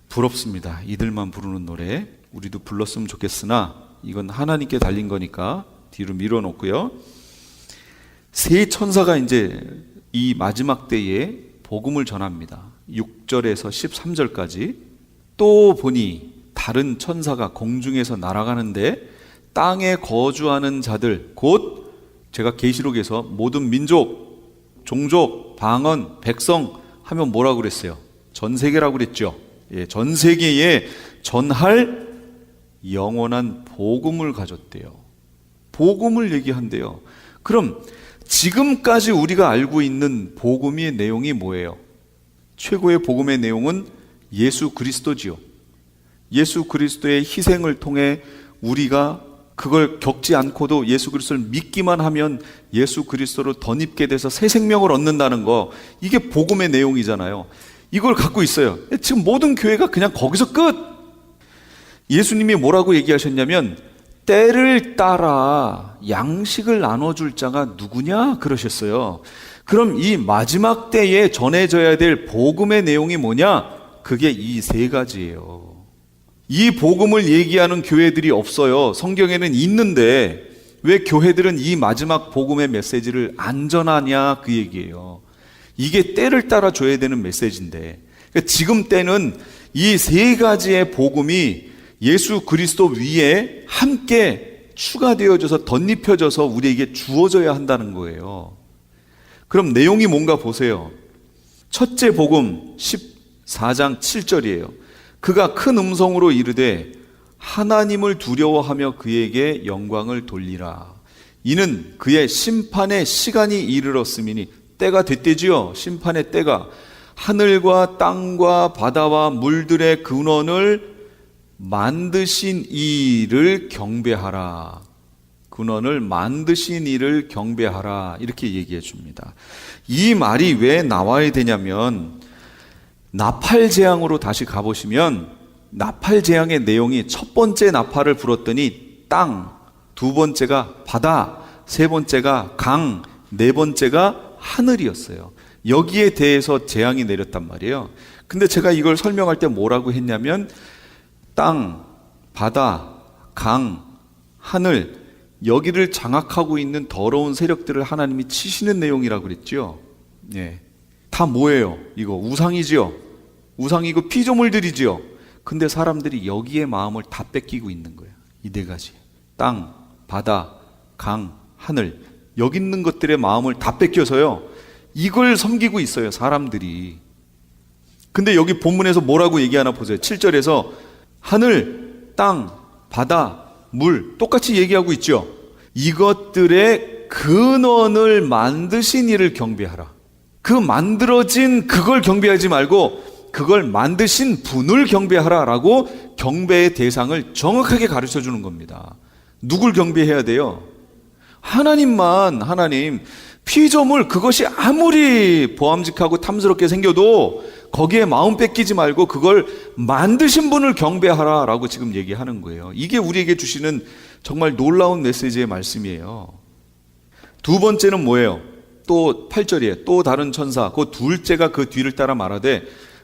부럽습니다. 이들만 부르는 노래 우리도 불렀으면 좋겠으나 이건 하나님께 달린 거니까 뒤로 밀어놓고요. 세 천사가 이제 이 마지막 때에 복음을 전합니다. 6절에서 13절까지. 또 보니 다른 천사가 공중에서 날아가는데 땅에 거주하는 자들, 곧 제가 계시록에서 모든 민족, 종족, 방언, 백성 하면 뭐라고 그랬어요? 전 세계라고 그랬죠. 예, 전 세계에 전할 영원한 복음을 가졌대요. 복음을 얘기한대요. 그럼 지금까지 우리가 알고 있는 복음의 내용이 뭐예요? 최고의 복음의 내용은 예수 그리스도지요. 예수 그리스도의 희생을 통해 우리가 그걸 겪지 않고도 예수 그리스도를 믿기만 하면 예수 그리스도로 덧입게 돼서 새 생명을 얻는다는 거, 이게 복음의 내용이잖아요. 이걸 갖고 있어요. 지금 모든 교회가 그냥 거기서 끝. 예수님이 뭐라고 얘기하셨냐면 때를 따라 양식을 나눠줄 자가 누구냐 그러셨어요. 그럼 이 마지막 때에 전해져야 될 복음의 내용이 뭐냐? 그게 이 세 가지예요. 이 복음을 얘기하는 교회들이 없어요. 성경에는 있는데 왜 교회들은 이 마지막 복음의 메시지를 안 전하냐 그 얘기예요. 이게 때를 따라 줘야 되는 메시지인데, 그러니까 지금 때는 이 세 가지의 복음이 예수 그리스도 위에 함께 추가되어져서 덧입혀져서 우리에게 주어져야 한다는 거예요. 그럼 내용이 뭔가 보세요. 첫째 복음 14장 7절이에요. 그가 큰 음성으로 이르되 하나님을 두려워하며 그에게 영광을 돌리라. 이는 그의 심판의 시간이 이르렀음이니, 때가 됐대지요. 심판의 때가. 하늘과 땅과 바다와 물들의 근원을 만드신 이를 경배하라. 근원을 만드신 이를 경배하라. 이렇게 얘기해 줍니다. 이 말이 왜 나와야 되냐면, 나팔재앙으로 다시 가보시면 나팔재앙의 내용이 첫 번째 나팔을 불었더니 땅, 두 번째가 바다, 세 번째가 강, 네 번째가 하늘이었어요. 여기에 대해서 재앙이 내렸단 말이에요. 근데 제가 이걸 설명할 때 뭐라고 했냐면 땅, 바다, 강, 하늘, 여기를 장악하고 있는 더러운 세력들을 하나님이 치시는 내용이라고 그랬죠. 예. 다 뭐예요? 이거 우상이지요. 우상이고 피조물들이지요. 근데 사람들이 여기에 마음을 다 뺏기고 있는 거예요. 이 네 가지. 땅, 바다, 강, 하늘. 여기 있는 것들의 마음을 다 뺏겨서요. 이걸 섬기고 있어요, 사람들이. 근데 여기 본문에서 뭐라고 얘기하나 보세요. 7절에서 하늘, 땅, 바다, 물 똑같이 얘기하고 있죠. 이것들의 근원을 만드신 이를 경배하라. 그 만들어진 그걸 경배하지 말고 그걸 만드신 분을 경배하라라고 경배의 대상을 정확하게 가르쳐 주는 겁니다. 누굴 경배해야 돼요? 하나님만. 하나님. 피조물 그것이 아무리 보암직하고 탐스럽게 생겨도 거기에 마음 뺏기지 말고 그걸 만드신 분을 경배하라라고 지금 얘기하는 거예요. 이게 우리에게 주시는 정말 놀라운 메시지의 말씀이에요. 두 번째는 뭐예요? 또 8절이에요. 또 다른 천사, 그 둘째가 그 뒤를 따라 말하되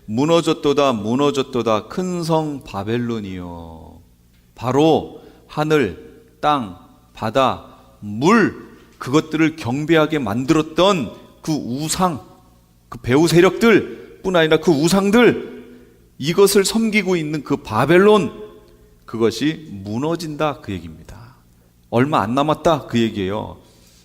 무너졌도다 무너졌도다 큰 성 바벨론이요. 바로 하늘, 땅, 바다, 물 그것들을 경배하게 만들었던 그 우상, 그 배후 세력들 뿐 아니라 그 우상들, 이것을 섬기고 있는 그 바벨론, 그것이 무너진다 그 얘기입니다. 얼마 안 남았다 그 얘기예요.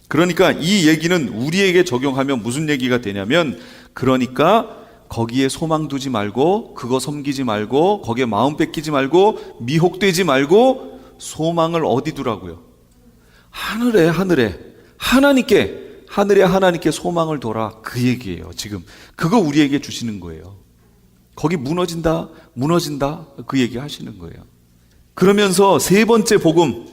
그러니까 이 얘기는 우리에게 적용하면 무슨 얘기가 되냐면, 그러니까 거기에 소망 두지 말고, 그거 섬기지 말고, 거기에 마음 뺏기지 말고, 미혹되지 말고, 소망을 어디 두라고요? 하늘에 하나님께 소망을 둬라 그 얘기예요. 지금 그거 우리에게 주시는 거예요. 거기 무너진다 그 얘기 하시는 거예요. 그러면서 세 번째 복음,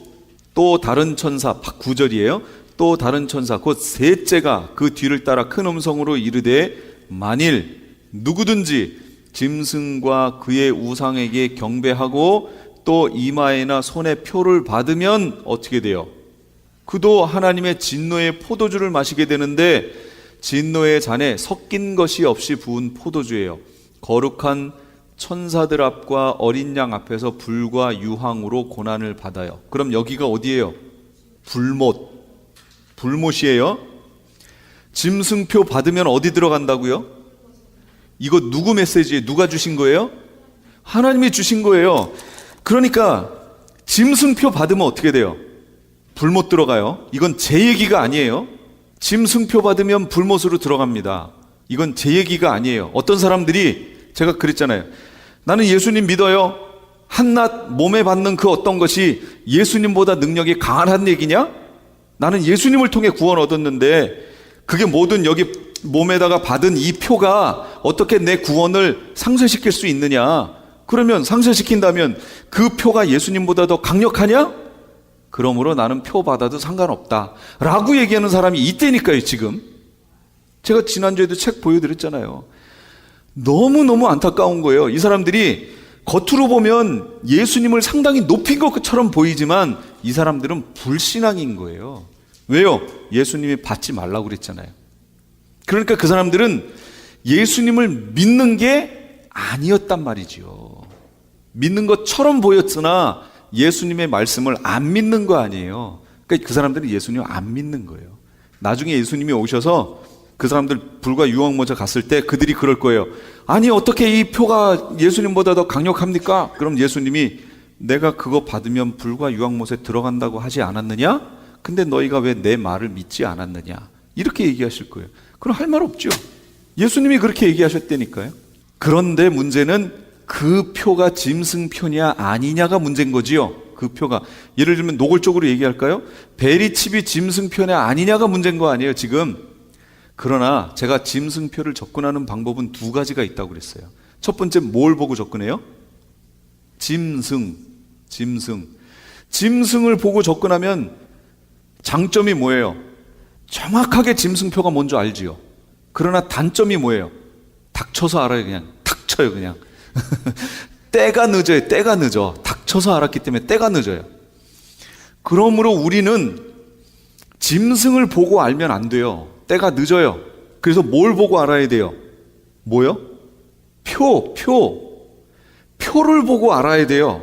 또 다른 천사, 9절이에요. 또 다른 천사 곧 셋째가 그 뒤를 따라 큰 음성으로 이르되, 만일 누구든지 짐승과 그의 우상에게 경배하고 또 이마에나 손에 표를 받으면 어떻게 돼요? 그도 하나님의 진노의 포도주를 마시게 되는데, 진노의 잔에 섞인 것이 없이 부은 포도주예요. 거룩한 천사들 앞과 어린 양 앞에서 불과 유황으로 고난을 받아요. 그럼 여기가 어디예요? 불못이에요. 짐승표 받으면 어디 들어간다고요? 이거 누구 메시지예요? 누가 주신 거예요? 하나님이 주신 거예요. 그러니까 짐승표 받으면 어떻게 돼요? 불못 들어가요. 이건 제 얘기가 아니에요. 짐승표 받으면 불못으로 들어갑니다. 이건 제 얘기가 아니에요. 어떤 사람들이, 제가 그랬잖아요. 나는 예수님 믿어요. 한낱 몸에 받는 그 어떤 것이 예수님보다 능력이 강하다는 얘기냐? 나는 예수님을 통해 구원 얻었는데 그게 모든 여기 몸에다가 받은 이 표가 어떻게 내 구원을 상쇄시킬 수 있느냐? 그러면 상쇄시킨다면 그 표가 예수님보다 더 강력하냐? 그러므로 나는 표 받아도 상관없다 라고 얘기하는 사람이 이때니까요. 지금 제가 지난주에도 책 보여드렸잖아요. 너무너무 안타까운 거예요. 이 사람들이 겉으로 보면 예수님을 상당히 높인 것처럼 보이지만 이 사람들은 불신앙인 거예요. 왜요? 예수님이 받지 말라고 그랬잖아요. 그러니까 그 사람들은 예수님을 믿는 게 아니었단 말이죠. 믿는 것처럼 보였으나 예수님의 말씀을 안 믿는 거 아니에요. 그러니까 그 사람들은 예수님을 안 믿는 거예요. 나중에 예수님이 오셔서 그 사람들 불과 유황 모자 갔을 때 그들이 그럴 거예요. 아니 어떻게 이 표가 예수님보다 더 강력합니까? 그럼 예수님이, 내가 그거 받으면 불과 유황 못에 들어간다고 하지 않았느냐? 근데 너희가 왜 내 말을 믿지 않았느냐? 이렇게 얘기하실 거예요. 그럼 할 말 없죠. 예수님이 그렇게 얘기하셨다니까요. 그런데 문제는 그 표가 짐승표냐 아니냐가 문제인 거지요. 그 표가, 예를 들면 노골적으로 얘기할까요? 베리칩이 짐승표냐 아니냐가 문제인 거 아니에요 지금. 그러나 제가 짐승표를 접근하는 방법은 두 가지가 있다고 그랬어요. 첫 번째, 뭘 보고 접근해요? 짐승을 보고 접근하면 장점이 뭐예요? 정확하게 짐승표가 뭔지 알지요. 그러나 단점이 뭐예요? 닥쳐서 알아요. 그냥 탁 쳐요. 그냥 때가 늦어. 닥쳐서 알았기 때문에 때가 늦어요. 그러므로 우리는 짐승을 보고 알면 안 돼요. 때가 늦어요. 그래서 뭘 보고 알아야 돼요? 뭐요? 표를 보고 알아야 돼요.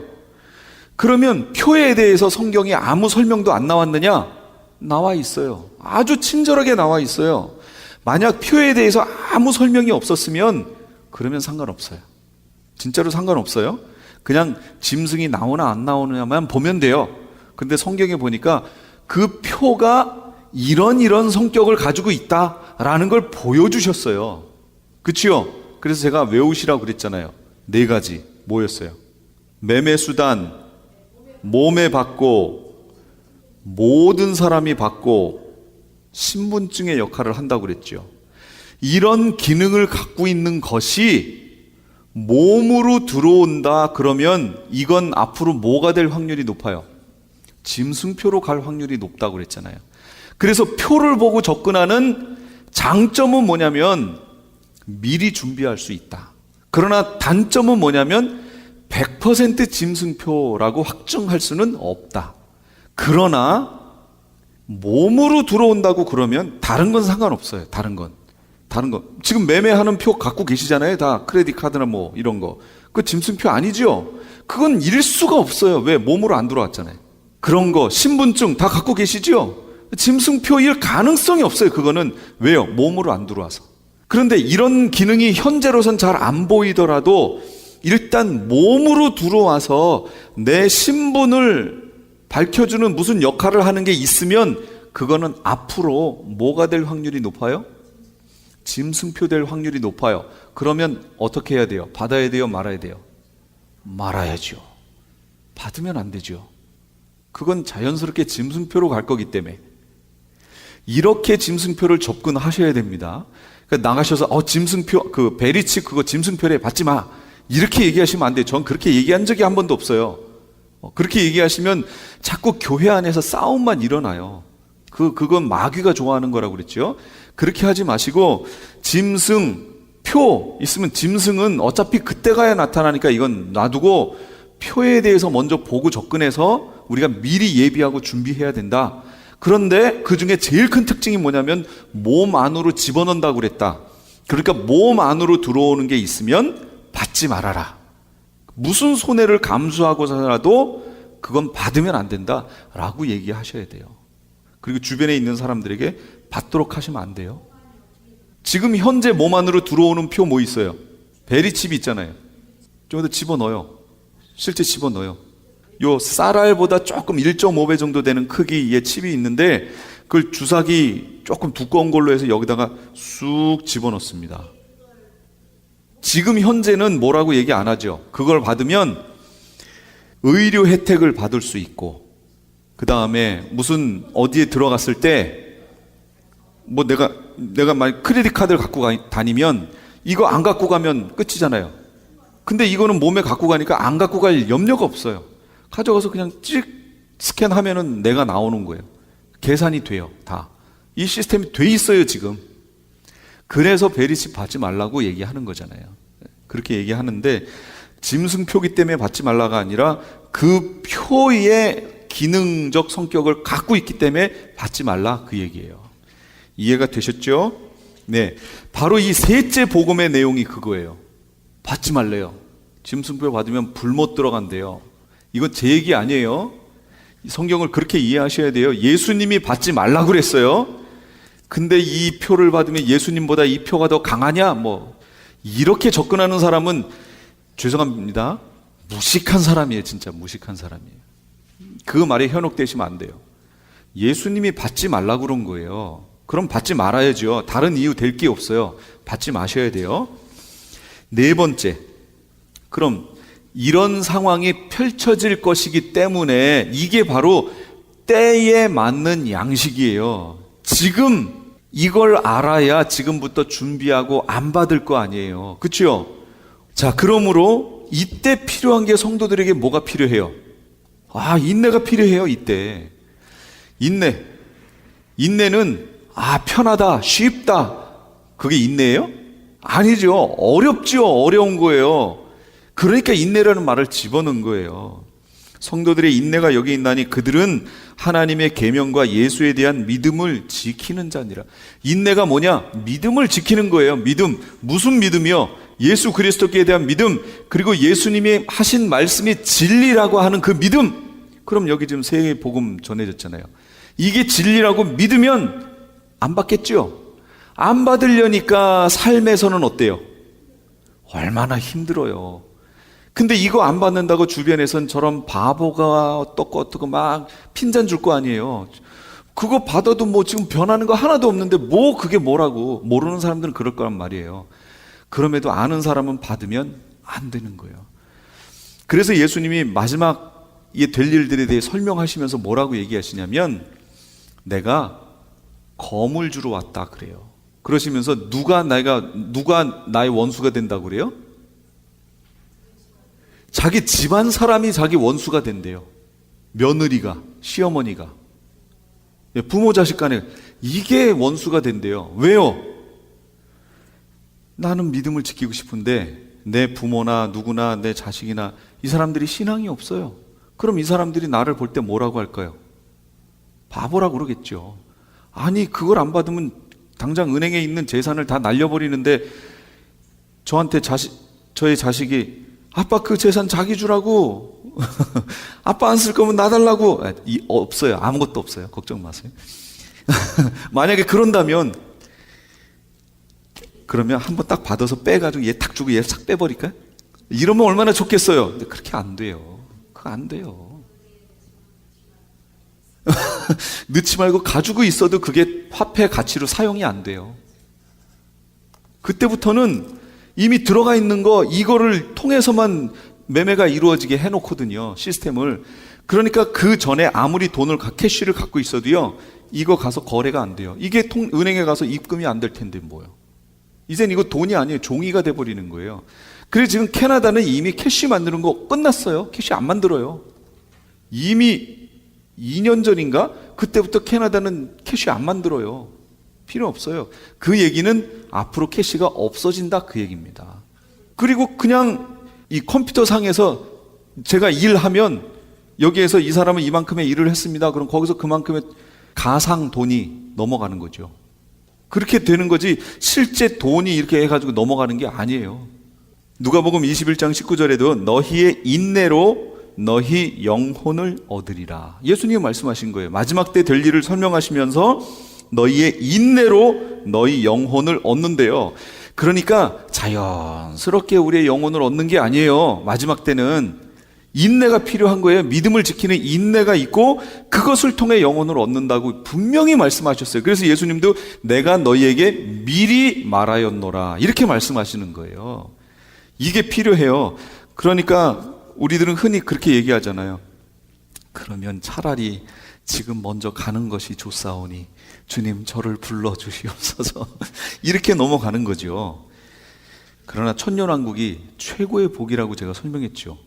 그러면 표에 대해서 성경에 아무 설명도 안 나왔느냐? 나와 있어요. 아주 친절하게 나와 있어요. 만약 표에 대해서 아무 설명이 없었으면 그러면 상관없어요. 진짜로 상관없어요. 그냥 짐승이 나오나 안 나오느냐만 보면 돼요. 근데 성경에 보니까 그 표가 이런 성격을 가지고 있다라는 걸 보여주셨어요. 그치요? 그래서 제가 외우시라고 그랬잖아요. 4가지 뭐였어요? 매매수단, 몸에 받고, 모든 사람이 받고, 신분증의 역할을 한다고 그랬죠. 이런 기능을 갖고 있는 것이 몸으로 들어온다 그러면 이건 앞으로 뭐가 될 확률이 높아요? 짐승표로 갈 확률이 높다고 그랬잖아요. 그래서 표를 보고 접근하는 장점은 뭐냐면 미리 준비할 수 있다. 그러나 단점은 뭐냐면 100% 짐승표라고 확정할 수는 없다. 그러나 몸으로 들어온다고 그러면 다른 건 상관없어요. 다른 건 다른 거. 지금 매매하는 표 갖고 계시잖아요. 다 크레딧 카드나 뭐 이런 거. 그 짐승표 아니죠? 그건 잃을 수가 없어요. 왜? 몸으로 안 들어왔잖아요. 그런 거, 신분증 다 갖고 계시죠? 짐승표일 가능성이 없어요. 그거는 왜요? 몸으로 안 들어와서. 그런데 이런 기능이 현재로선 잘 안 보이더라도 일단 몸으로 들어와서 내 신분을 밝혀주는 무슨 역할을 하는 게 있으면 그거는 앞으로 뭐가 될 확률이 높아요? 짐승표 될 확률이 높아요. 그러면 어떻게 해야 돼요? 받아야 돼요? 말아야 돼요? 말아야죠. 받으면 안 되죠. 그건 자연스럽게 짐승표로 갈 거기 때문에 이렇게 짐승표를 접근하셔야 됩니다. 그러니까 나가셔서 짐승표 그 베리치 그거 짐승표래 받지 마 이렇게 얘기하시면 안 돼요. 전 그렇게 얘기한 적이 한 번도 없어요. 그렇게 얘기하시면 자꾸 교회 안에서 싸움만 일어나요. 그건 마귀가 좋아하는 거라고 그랬죠. 그렇게 하지 마시고 짐승표 있으면 짐승은 어차피 그때 가야 나타나니까 이건 놔두고 표에 대해서 먼저 보고 접근해서 우리가 미리 예비하고 준비해야 된다. 그런데 그 중에 제일 큰 특징이 뭐냐면 몸 안으로 집어넣는다고 그랬다. 그러니까 몸 안으로 들어오는 게 있으면 받지 말아라. 무슨 손해를 감수하고서라도 그건 받으면 안 된다 라고 얘기하셔야 돼요. 그리고 주변에 있는 사람들에게 받도록 하시면 안 돼요. 지금 현재 몸 안으로 들어오는 표 뭐 있어요? 베리칩이 있잖아요. 좀 더 집어넣어요. 실제 집어넣어요. 요 쌀알보다 조금 1.5배 정도 되는 크기의 칩이 있는데 그걸 주사기 조금 두꺼운 걸로 해서 여기다가 쑥 집어넣습니다. 지금 현재는 뭐라고 얘기 안 하죠. 그걸 받으면 의료 혜택을 받을 수 있고 그 다음에 무슨 어디에 들어갔을 때 뭐 내가 만약 크레딧 카드를 갖고 다니면 이거 안 갖고 가면 끝이잖아요. 근데 이거는 몸에 갖고 가니까 안 갖고 갈 염려가 없어요. 가져가서 그냥 찍 스캔하면은 내가 나오는 거예요. 계산이 돼요. 다. 이 시스템이 돼 있어요, 지금. 그래서 베리칩 받지 말라고 얘기하는 거잖아요. 그렇게 얘기하는데 짐승표기 때문에 받지 말라가 아니라 그 표의 기능적 성격을 갖고 있기 때문에 받지 말라 그 얘기예요. 이해가 되셨죠? 네. 바로 이 셋째 복음의 내용이 그거예요. 받지 말래요. 짐승표 받으면 불 못 들어간대요. 이건 제 얘기 아니에요. 성경을 그렇게 이해하셔야 돼요. 예수님이 받지 말라고 그랬어요. 근데 이 표를 받으면 예수님보다 이 표가 더 강하냐? 뭐 이렇게 접근하는 사람은 죄송합니다. 무식한 사람이에요. 진짜 무식한 사람이에요. 그 말에 현혹되시면 안 돼요. 예수님이 받지 말라고 그런 거예요. 그럼 받지 말아야죠. 다른 이유 될 게 없어요. 받지 마셔야 돼요. 네 번째, 그럼 이런 상황이 펼쳐질 것이기 때문에 이게 바로 때에 맞는 양식이에요. 지금 이걸 알아야 지금부터 준비하고 안 받을 거 아니에요. 그렇죠? 자, 그러므로 이때 필요한 게 성도들에게 뭐가 필요해요? 인내가 필요해요. 이때 인내는 편하다, 쉽다, 그게 인내예요? 아니죠. 어렵죠. 어려운 거예요. 그러니까 인내라는 말을 집어넣은 거예요. 성도들의 인내가 여기 있나니 그들은 하나님의 계명과 예수에 대한 믿음을 지키는 자니라. 인내가 뭐냐? 믿음을 지키는 거예요. 믿음. 무슨 믿음이요? 예수 그리스도께 대한 믿음, 그리고 예수님이 하신 말씀이 진리라고 하는 그 믿음. 그럼 여기 지금 새 복음 전해졌잖아요. 이게 진리라고 믿으면 안 받겠죠? 안 받으려니까 삶에서는 어때요? 얼마나 힘들어요. 근데 이거 안 받는다고 주변에선 저런 바보가 어떻고 막 핀잔 줄 거 아니에요. 그거 받아도 뭐 지금 변하는 거 하나도 없는데 뭐 그게 뭐라고. 모르는 사람들은 그럴 거란 말이에요. 그럼에도 아는 사람은 받으면 안 되는 거예요. 그래서 예수님이 마지막에 될 일들에 대해 설명하시면서 뭐라고 얘기하시냐면 내가 검을 주러 왔다 그래요. 그러시면서 누가 나의 원수가 된다고 그래요? 자기 집안 사람이 자기 원수가 된대요. 며느리가, 시어머니가, 부모 자식 간에 이게 원수가 된대요. 왜요? 나는 믿음을 지키고 싶은데 내 부모나 누구나 내 자식이나 이 사람들이 신앙이 없어요. 그럼 이 사람들이 나를 볼 때 뭐라고 할까요? 바보라고 그러겠죠. 아니 그걸 안 받으면 당장 은행에 있는 재산을 다 날려버리는데 저한테 저의 자식이 아빠 그 재산 자기 주라고 아빠 안 쓸 거면 놔달라고 없어요. 아무것도 없어요. 걱정 마세요. 만약에 그런다면 그러면 한번 딱 받아서 빼가지고 얘 탁 주고 얘 싹 빼버릴까요? 이러면 얼마나 좋겠어요. 근데 그렇게 안 돼요. 그거 안 돼요. 넣지 말고 가지고 있어도 그게 화폐 가치로 사용이 안 돼요. 그때부터는 이미 들어가 있는 거 이거를 통해서만 매매가 이루어지게 해놓거든요. 시스템을. 그러니까 그 전에 아무리 캐시를 갖고 있어도요, 이거 가서 거래가 안 돼요. 이게 은행에 가서 입금이 안 될 텐데 뭐예요. 이젠 이거 돈이 아니에요. 종이가 돼버리는 거예요. 그래서 지금 캐나다는 이미 캐시 만드는 거 끝났어요. 캐시 안 만들어요. 이미 2년 전인가? 그때부터 캐나다는 캐시 안 만들어요. 필요 없어요. 그 얘기는 앞으로 캐시가 없어진다 그 얘기입니다. 그리고 그냥 이 컴퓨터 상에서 제가 일하면 여기에서 이 사람은 이만큼의 일을 했습니다. 그럼 거기서 그만큼의 가상 돈이 넘어가는 거죠. 그렇게 되는 거지 실제 돈이 이렇게 해가지고 넘어가는 게 아니에요. 누가복음 21장 19절에도 너희의 인내로 너희 영혼을 얻으리라. 예수님이 말씀하신 거예요. 마지막 때 될 일을 설명하시면서 너희의 인내로 너희 영혼을 얻는데요. 그러니까 자연스럽게 우리의 영혼을 얻는 게 아니에요. 마지막 때는 인내가 필요한 거예요. 믿음을 지키는 인내가 있고 그것을 통해 영혼을 얻는다고 분명히 말씀하셨어요. 그래서 예수님도 내가 너희에게 미리 말하였노라 이렇게 말씀하시는 거예요. 이게 필요해요. 그러니까 우리들은 흔히 그렇게 얘기하잖아요. 그러면 차라리 지금 먼저 가는 것이 좋사오니 주님 저를 불러주시옵소서 이렇게 넘어가는 거죠. 그러나 천년왕국이 최고의 복이라고 제가 설명했죠.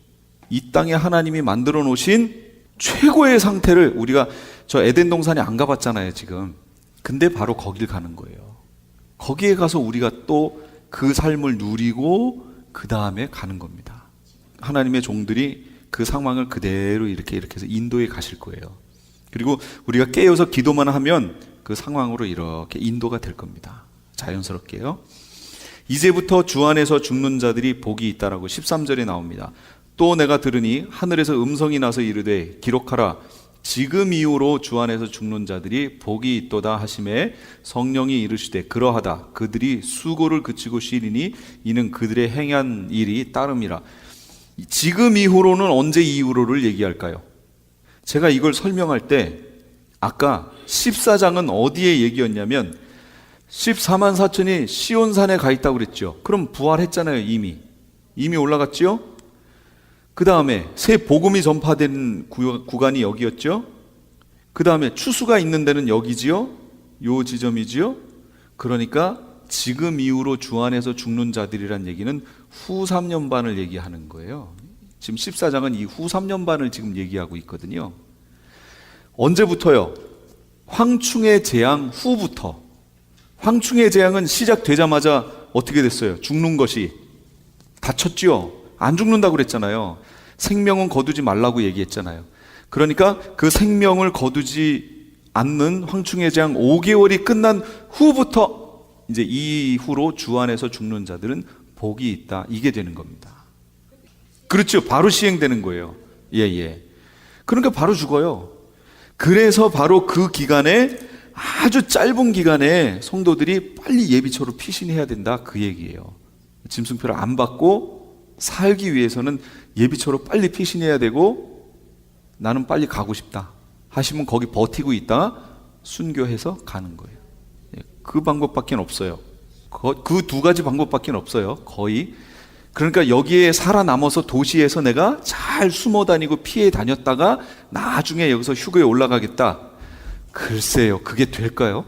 이 땅에 하나님이 만들어 놓으신 최고의 상태를 우리가 저 에덴 동산에 안 가봤잖아요 지금. 근데 바로 거길 가는 거예요. 거기에 가서 우리가 또 그 삶을 누리고 그 다음에 가는 겁니다. 하나님의 종들이 그 상황을 그대로 이렇게 해서 인도에 가실 거예요. 그리고 우리가 깨어서 기도만 하면 그 상황으로 이렇게 인도가 될 겁니다. 자연스럽게요. 이제부터 주 안에서 죽는 자들이 복이 있다라고 13절에 나옵니다. 또 내가 들으니 하늘에서 음성이 나서 이르되 기록하라. 지금 이후로 주 안에서 죽는 자들이 복이 있도다 하심에 성령이 이르시되 그러하다. 그들이 수고를 그치고 쉬리니 이는 그들의 행한 일이 따름이라. 지금 이후로는 언제 이후로를 얘기할까요? 제가 이걸 설명할 때 아까 14장은 어디에 얘기였냐면 14만 4천이 시온산에 가 있다고 그랬죠. 그럼 부활했잖아요. 이미 올라갔죠. 그 다음에 새 복음이 전파된 구간이 여기였죠. 그 다음에 추수가 있는 데는 여기지요. 요 지점이지요. 그러니까 지금 이후로 주 안에서 죽는 자들이란 얘기는 후 3년 반을 얘기하는 거예요. 지금 14장은 이 후 3년 반을 지금 얘기하고 있거든요. 언제부터요? 황충의 재앙 후부터. 황충의 재앙은 시작되자마자 어떻게 됐어요? 죽는 것이 다쳤지요. 안 죽는다고 그랬잖아요. 생명은 거두지 말라고 얘기했잖아요. 그러니까 그 생명을 거두지 않는 황충의 재앙 5개월이 끝난 후부터 이제 이후로 주 안에서 죽는 자들은 복이 있다. 이게 되는 겁니다. 그렇죠. 바로 시행되는 거예요. 예. 그러니까 바로 죽어요. 그래서 바로 그 기간에 아주 짧은 기간에 성도들이 빨리 예비처로 피신해야 된다. 그 얘기예요. 짐승표를 안 받고 살기 위해서는 예비처로 빨리 피신해야 되고 나는 빨리 가고 싶다 하시면 거기 버티고 있다가 순교해서 가는 거예요. 그 방법밖에 없어요. 그 두 가지 방법밖에 없어요. 거의. 그러니까 여기에 살아남아서 도시에서 내가 잘 숨어 다니고 피해 다녔다가 나중에 여기서 휴거에 올라가겠다. 글쎄요. 그게 될까요?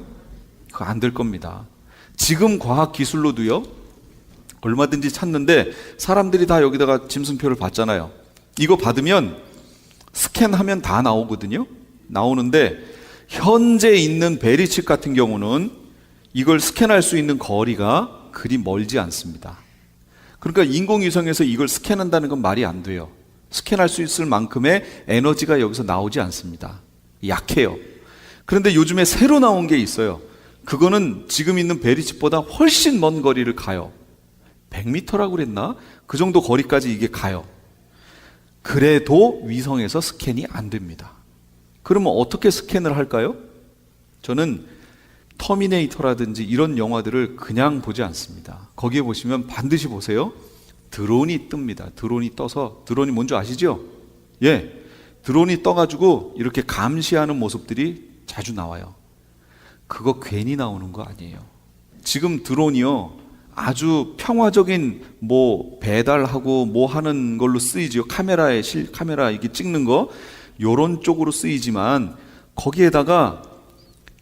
그거 안 될 겁니다. 지금 과학 기술로도요. 얼마든지 찾는데 사람들이 다 여기다가 짐승표를 받잖아요. 이거 받으면 스캔하면 다 나오거든요. 나오는데 현재 있는 베리칩 같은 경우는 이걸 스캔할 수 있는 거리가 그리 멀지 않습니다. 그러니까 인공위성에서 이걸 스캔한다는 건 말이 안 돼요. 스캔할 수 있을 만큼의 에너지가 여기서 나오지 않습니다. 약해요. 그런데 요즘에 새로 나온 게 있어요. 그거는 지금 있는 베리집보다 훨씬 먼 거리를 가요. 100m라고 그랬나? 그 정도 거리까지 이게 가요. 그래도 위성에서 스캔이 안 됩니다. 그러면 어떻게 스캔을 할까요? 저는 터미네이터라든지 이런 영화들을 그냥 보지 않습니다. 거기에 보시면 반드시 보세요. 드론이 뜹니다. 드론이 떠서, 드론이 뭔지 아시죠? 예. 드론이 떠가지고 이렇게 감시하는 모습들이 자주 나와요. 그거 괜히 나오는 거 아니에요. 지금 드론이요, 아주 평화적인 뭐 배달하고 뭐 하는 걸로 쓰이지요. 카메라 이게 찍는 거, 요런 쪽으로 쓰이지만, 거기에다가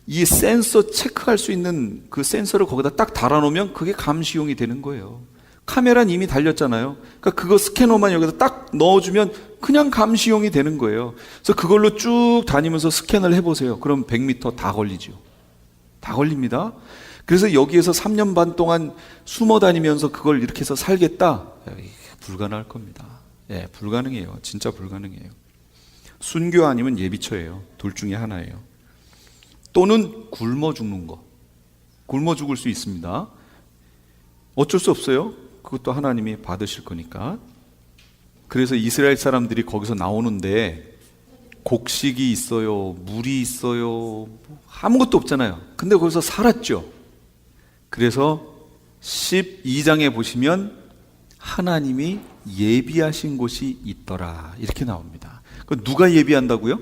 이 센서 체크할 수 있는 그 센서를 거기다 딱 달아놓으면 그게 감시용이 되는 거예요. 카메라는 이미 달렸잖아요. 그러니까 그거 스캐너만 여기다 딱 넣어주면 그냥 감시용이 되는 거예요. 그래서 그걸로 쭉 다니면서 스캔을 해보세요. 그럼 100m 다 걸리죠. 다 걸립니다. 그래서 여기에서 3년 반 동안 숨어 다니면서 그걸 이렇게 해서 살겠다? 불가능할 겁니다. 예, 불가능해요. 진짜 불가능해요. 순교 아니면 예비처예요. 둘 중에 하나예요. 또는 굶어 죽는 거. 굶어 죽을 수 있습니다. 어쩔 수 없어요. 그것도 하나님이 받으실 거니까. 그래서 이스라엘 사람들이 거기서 나오는데 곡식이 있어요, 물이 있어요, 아무것도 없잖아요. 근데 거기서 살았죠. 그래서 12장에 보시면 하나님이 예비하신 곳이 있더라, 이렇게 나옵니다. 누가 예비한다고요?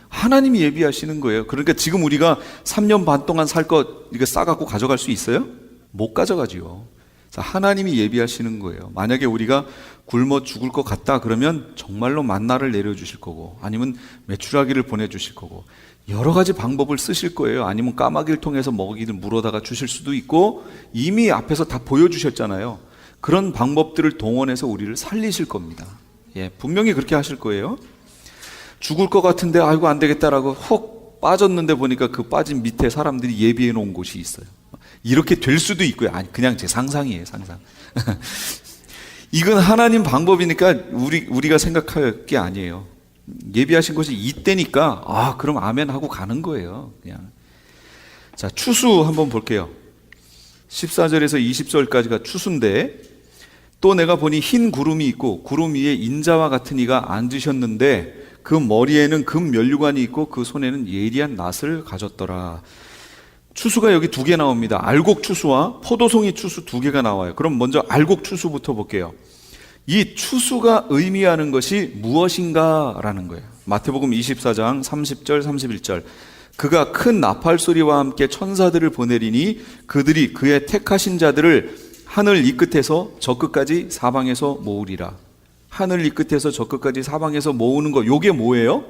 하나님이 예비하시는 거예요. 그러니까 지금 우리가 3년 반 동안 살 것 이거 싸갖고 가져갈 수 있어요? 못 가져가지요. 하나님이 예비하시는 거예요. 만약에 우리가 굶어 죽을 것 같다 그러면 정말로 만나를 내려주실 거고, 아니면 메추라기를 보내주실 거고, 여러 가지 방법을 쓰실 거예요. 아니면 까마귀를 통해서 먹이를 물어다가 주실 수도 있고, 이미 앞에서 다 보여주셨잖아요. 그런 방법들을 동원해서 우리를 살리실 겁니다. 예, 분명히 그렇게 하실 거예요. 죽을 것 같은데 아이고 안 되겠다라고 훅 빠졌는데 보니까 그 빠진 밑에 사람들이 예비해 놓은 곳이 있어요. 이렇게 될 수도 있고요. 아니, 그냥 제 상상이에요, 상상. 이건 하나님 방법이니까 우리가 생각할 게 아니에요. 예비하신 것이 이때니까, 그럼 아멘 하고 가는 거예요, 그냥. 자, 추수 한번 볼게요. 14절에서 20절까지가 추수인데, 또 내가 보니 흰 구름이 있고 구름 위에 인자와 같은 이가 앉으셨는데 그 머리에는 금 면류관이 있고 그 손에는 예리한 낫을 가졌더라. 추수가 여기 두 개 나옵니다. 알곡 추수와 포도송이 추수 두 개가 나와요. 그럼 먼저 알곡 추수부터 볼게요. 이 추수가 의미하는 것이 무엇인가라는 거예요. 마태복음 24장 30절 31절. 그가 큰 나팔 소리와 함께 천사들을 보내리니 그들이 그의 택하신 자들을 하늘 이 끝에서 저 끝까지 사방에서 모으리라. 하늘 이 끝에서 저 끝까지 사방에서 모으는 거, 요게 뭐예요?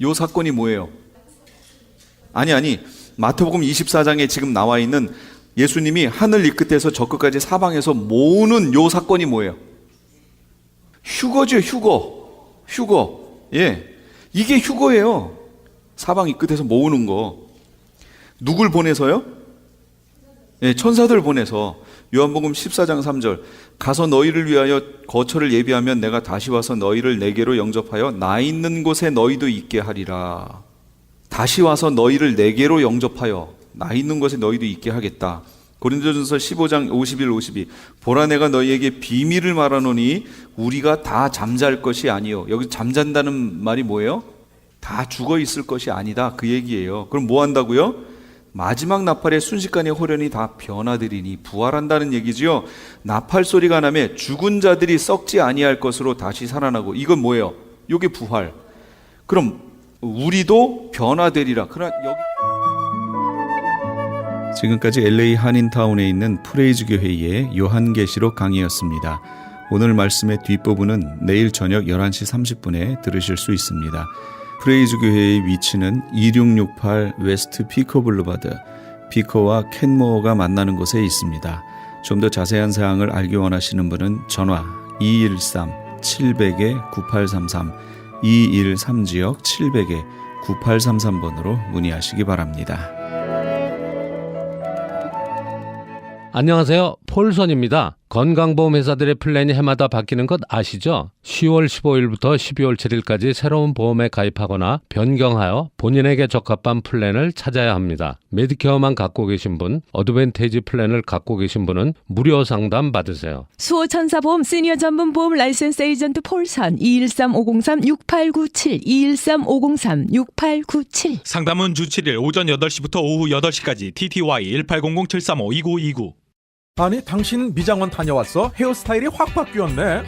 요 사건이 뭐예요? 아니 마태복음 24장에 지금 나와 있는 예수님이 하늘 이 끝에서 저 끝까지 사방에서 모으는 요 사건이 뭐예요? 휴거죠. 휴거. 예, 이게 휴거예요. 사방 이 끝에서 모으는 거. 누굴 보내서요? 예, 천사들 보내서. 요한복음 14장 3절. 가서 너희를 위하여 거처를 예비하면 내가 다시 와서 너희를 내게로 영접하여 나 있는 곳에 너희도 있게 하리라. 다시 와서 너희를 내게로 영접하여 나 있는 곳에 너희도 있게 하겠다. 고린도전서 15장 51, 52. 보라 내가 너희에게 비밀을 말하노니 우리가 다 잠잘 것이 아니요. 여기 잠잔다는 말이 뭐예요? 다 죽어 있을 것이 아니다, 그 얘기예요. 그럼 뭐 한다고요? 마지막 나팔에 순식간에 호련히 다 변화되리니 부활한다는 얘기지요. 나팔 소리가 나며 죽은 자들이 썩지 아니할 것으로 다시 살아나고. 이건 뭐예요? 이게 부활. 그럼 우리도 변화되리라. 그러나 여기 지금까지 LA 한인타운에 있는 프레이즈 교회의 요한계시록 강의였습니다. 오늘 말씀의 뒷부분은 내일 저녁 11시 30분에 들으실 수 있습니다. 프레이즈 교회의 위치는 2668 웨스트 피커 블루바드, 피커와 켄모어가 만나는 곳에 있습니다. 좀 더 자세한 사항을 알기 원하시는 분은 전화 213-700-9833, 213지역 700-9833번으로 문의하시기 바랍니다. 안녕하세요. 폴선입니다. 건강보험 회사들의 플랜이 해마다 바뀌는 것 아시죠? 10월 15일부터 12월 7일까지 새로운 보험에 가입하거나 변경하여 본인에게 적합한 플랜을 찾아야 합니다. 메디케어만 갖고 계신 분, 어드밴티지 플랜을 갖고 계신 분은 무료 상담 받으세요. 수호천사보험 시니어 전문 보험 라이센스 에이전트 폴선 213-503-6897 213-503-6897 상담은 주 7일 오전 8시부터 오후 8시까지 TTY 1800-735-2929. 아니 당신 미장원 다녀왔어? 헤어스타일이 확 바뀌었네.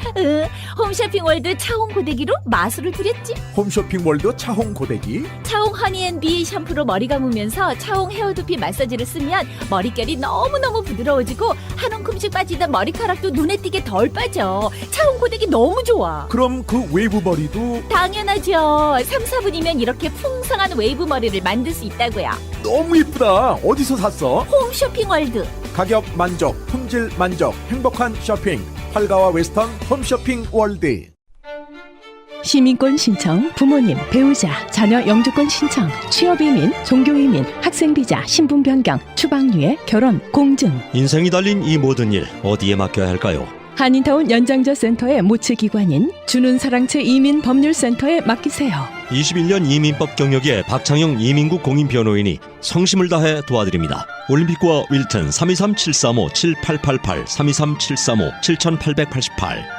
홈쇼핑 월드 차홍 고데기로 마술을 부렸지. 홈쇼핑 월드 차홍 고데기. 차홍 허니앤비 샴푸로 머리 감으면서 차홍 헤어두피 마사지를 쓰면 머릿결이 너무너무 부드러워지고 한 움큼씩 빠지던 머리카락도 눈에 띄게 덜 빠져. 차홍 고데기 너무 좋아. 그럼 그 웨이브 머리도 당연하죠. 3, 4분이면 이렇게 풍성한 웨이브 머리를 만들 수 있다고요. 너무 이쁘다. 어디서 샀어? 홈쇼핑 월드. 가격 만족, 품질 만족, 행복한 쇼핑. 활가와 웨스턴 홈쇼핑 월드. 시민권 신청, 부모님, 배우자, 자녀 영주권 신청, 취업이민, 종교이민, 학생비자, 신분 변경, 추방유예, 결혼, 공증. 인생이 달린 이 모든 일 어디에 맡겨야 할까요? 한인타운 연장자 센터의 모치기관인 주는사랑채 이민법률센터에 맡기세요. 21년 이민법 경력의 박창영 이민국 공인변호인이 성심을 다해 도와드립니다. 올림픽과 윌튼 323-735-7888 323-735-7888.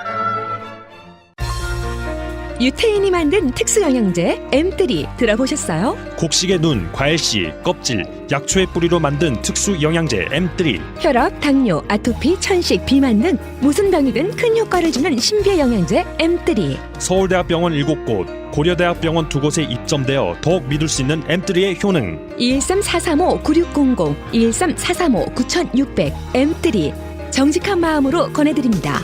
유태인이 만든 특수영양제 M3 들어보셨어요? 곡식의 눈, 과일씨, 껍질, 약초의 뿌리로 만든 특수 영양제 M3. 혈압, 당뇨, 아토피, 천식, 비만 등 무슨 병이든 큰 효과를 주는 신비의 영양제 M3. 서울대학병원 7곳, 고려대학병원 2곳에 입점되어 더욱 믿을 수 있는 M3의 효능. 213-435-9600, 213-435-9600 M3 정직한 마음으로 권해드립니다.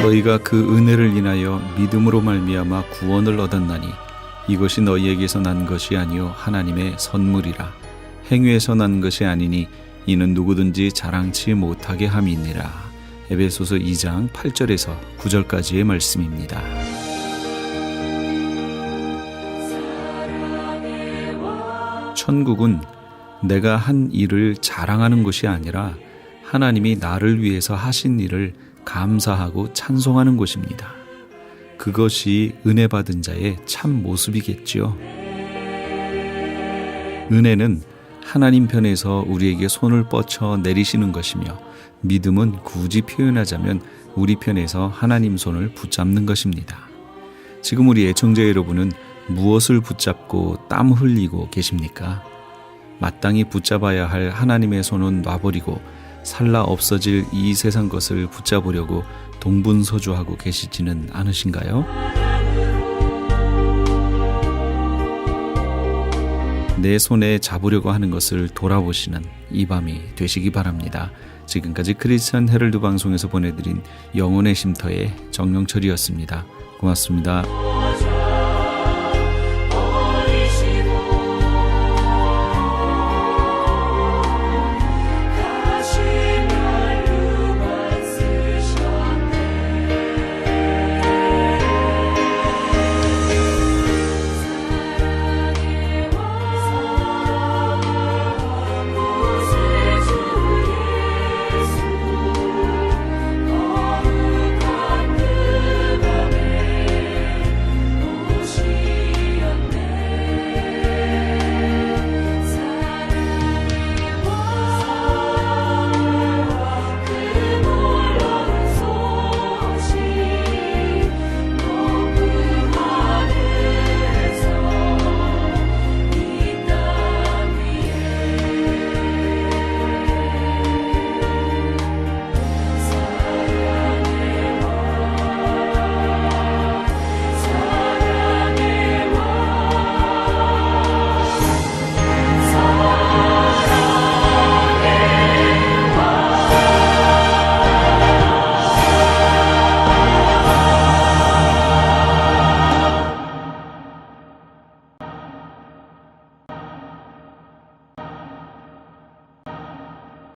너희가 그 은혜를 인하여 믿음으로 말미암아 구원을 얻었나니 이것이 너희에게서 난 것이 아니요 하나님의 선물이라. 행위에서 난 것이 아니니 이는 누구든지 자랑치 못하게 함이니라. 에베소서 2장 8절에서 9절까지의 말씀입니다. 천국은 내가 한 일을 자랑하는 것이 아니라 하나님이 나를 위해서 하신 일을 감사하고 찬송하는 곳입니다. 그것이 은혜 받은 자의 참 모습이겠지요. 은혜는 하나님 편에서 우리에게 손을 뻗쳐 내리시는 것이며, 믿음은 굳이 표현하자면 우리 편에서 하나님 손을 붙잡는 것입니다. 지금 우리 애청자 여러분은 무엇을 붙잡고 땀 흘리고 계십니까? 마땅히 붙잡아야 할 하나님의 손은 놔버리고 살라 없어질 이 세상 것을 붙잡으려고 동분서주하고 계시지는 않으신가요? 내 손에 잡으려고 하는 것을 돌아보시는 이 밤이 되시기 바랍니다. 지금까지 크리스천 헤럴드 방송에서 보내드린 영혼의 쉼터의 정영철이었습니다. 고맙습니다.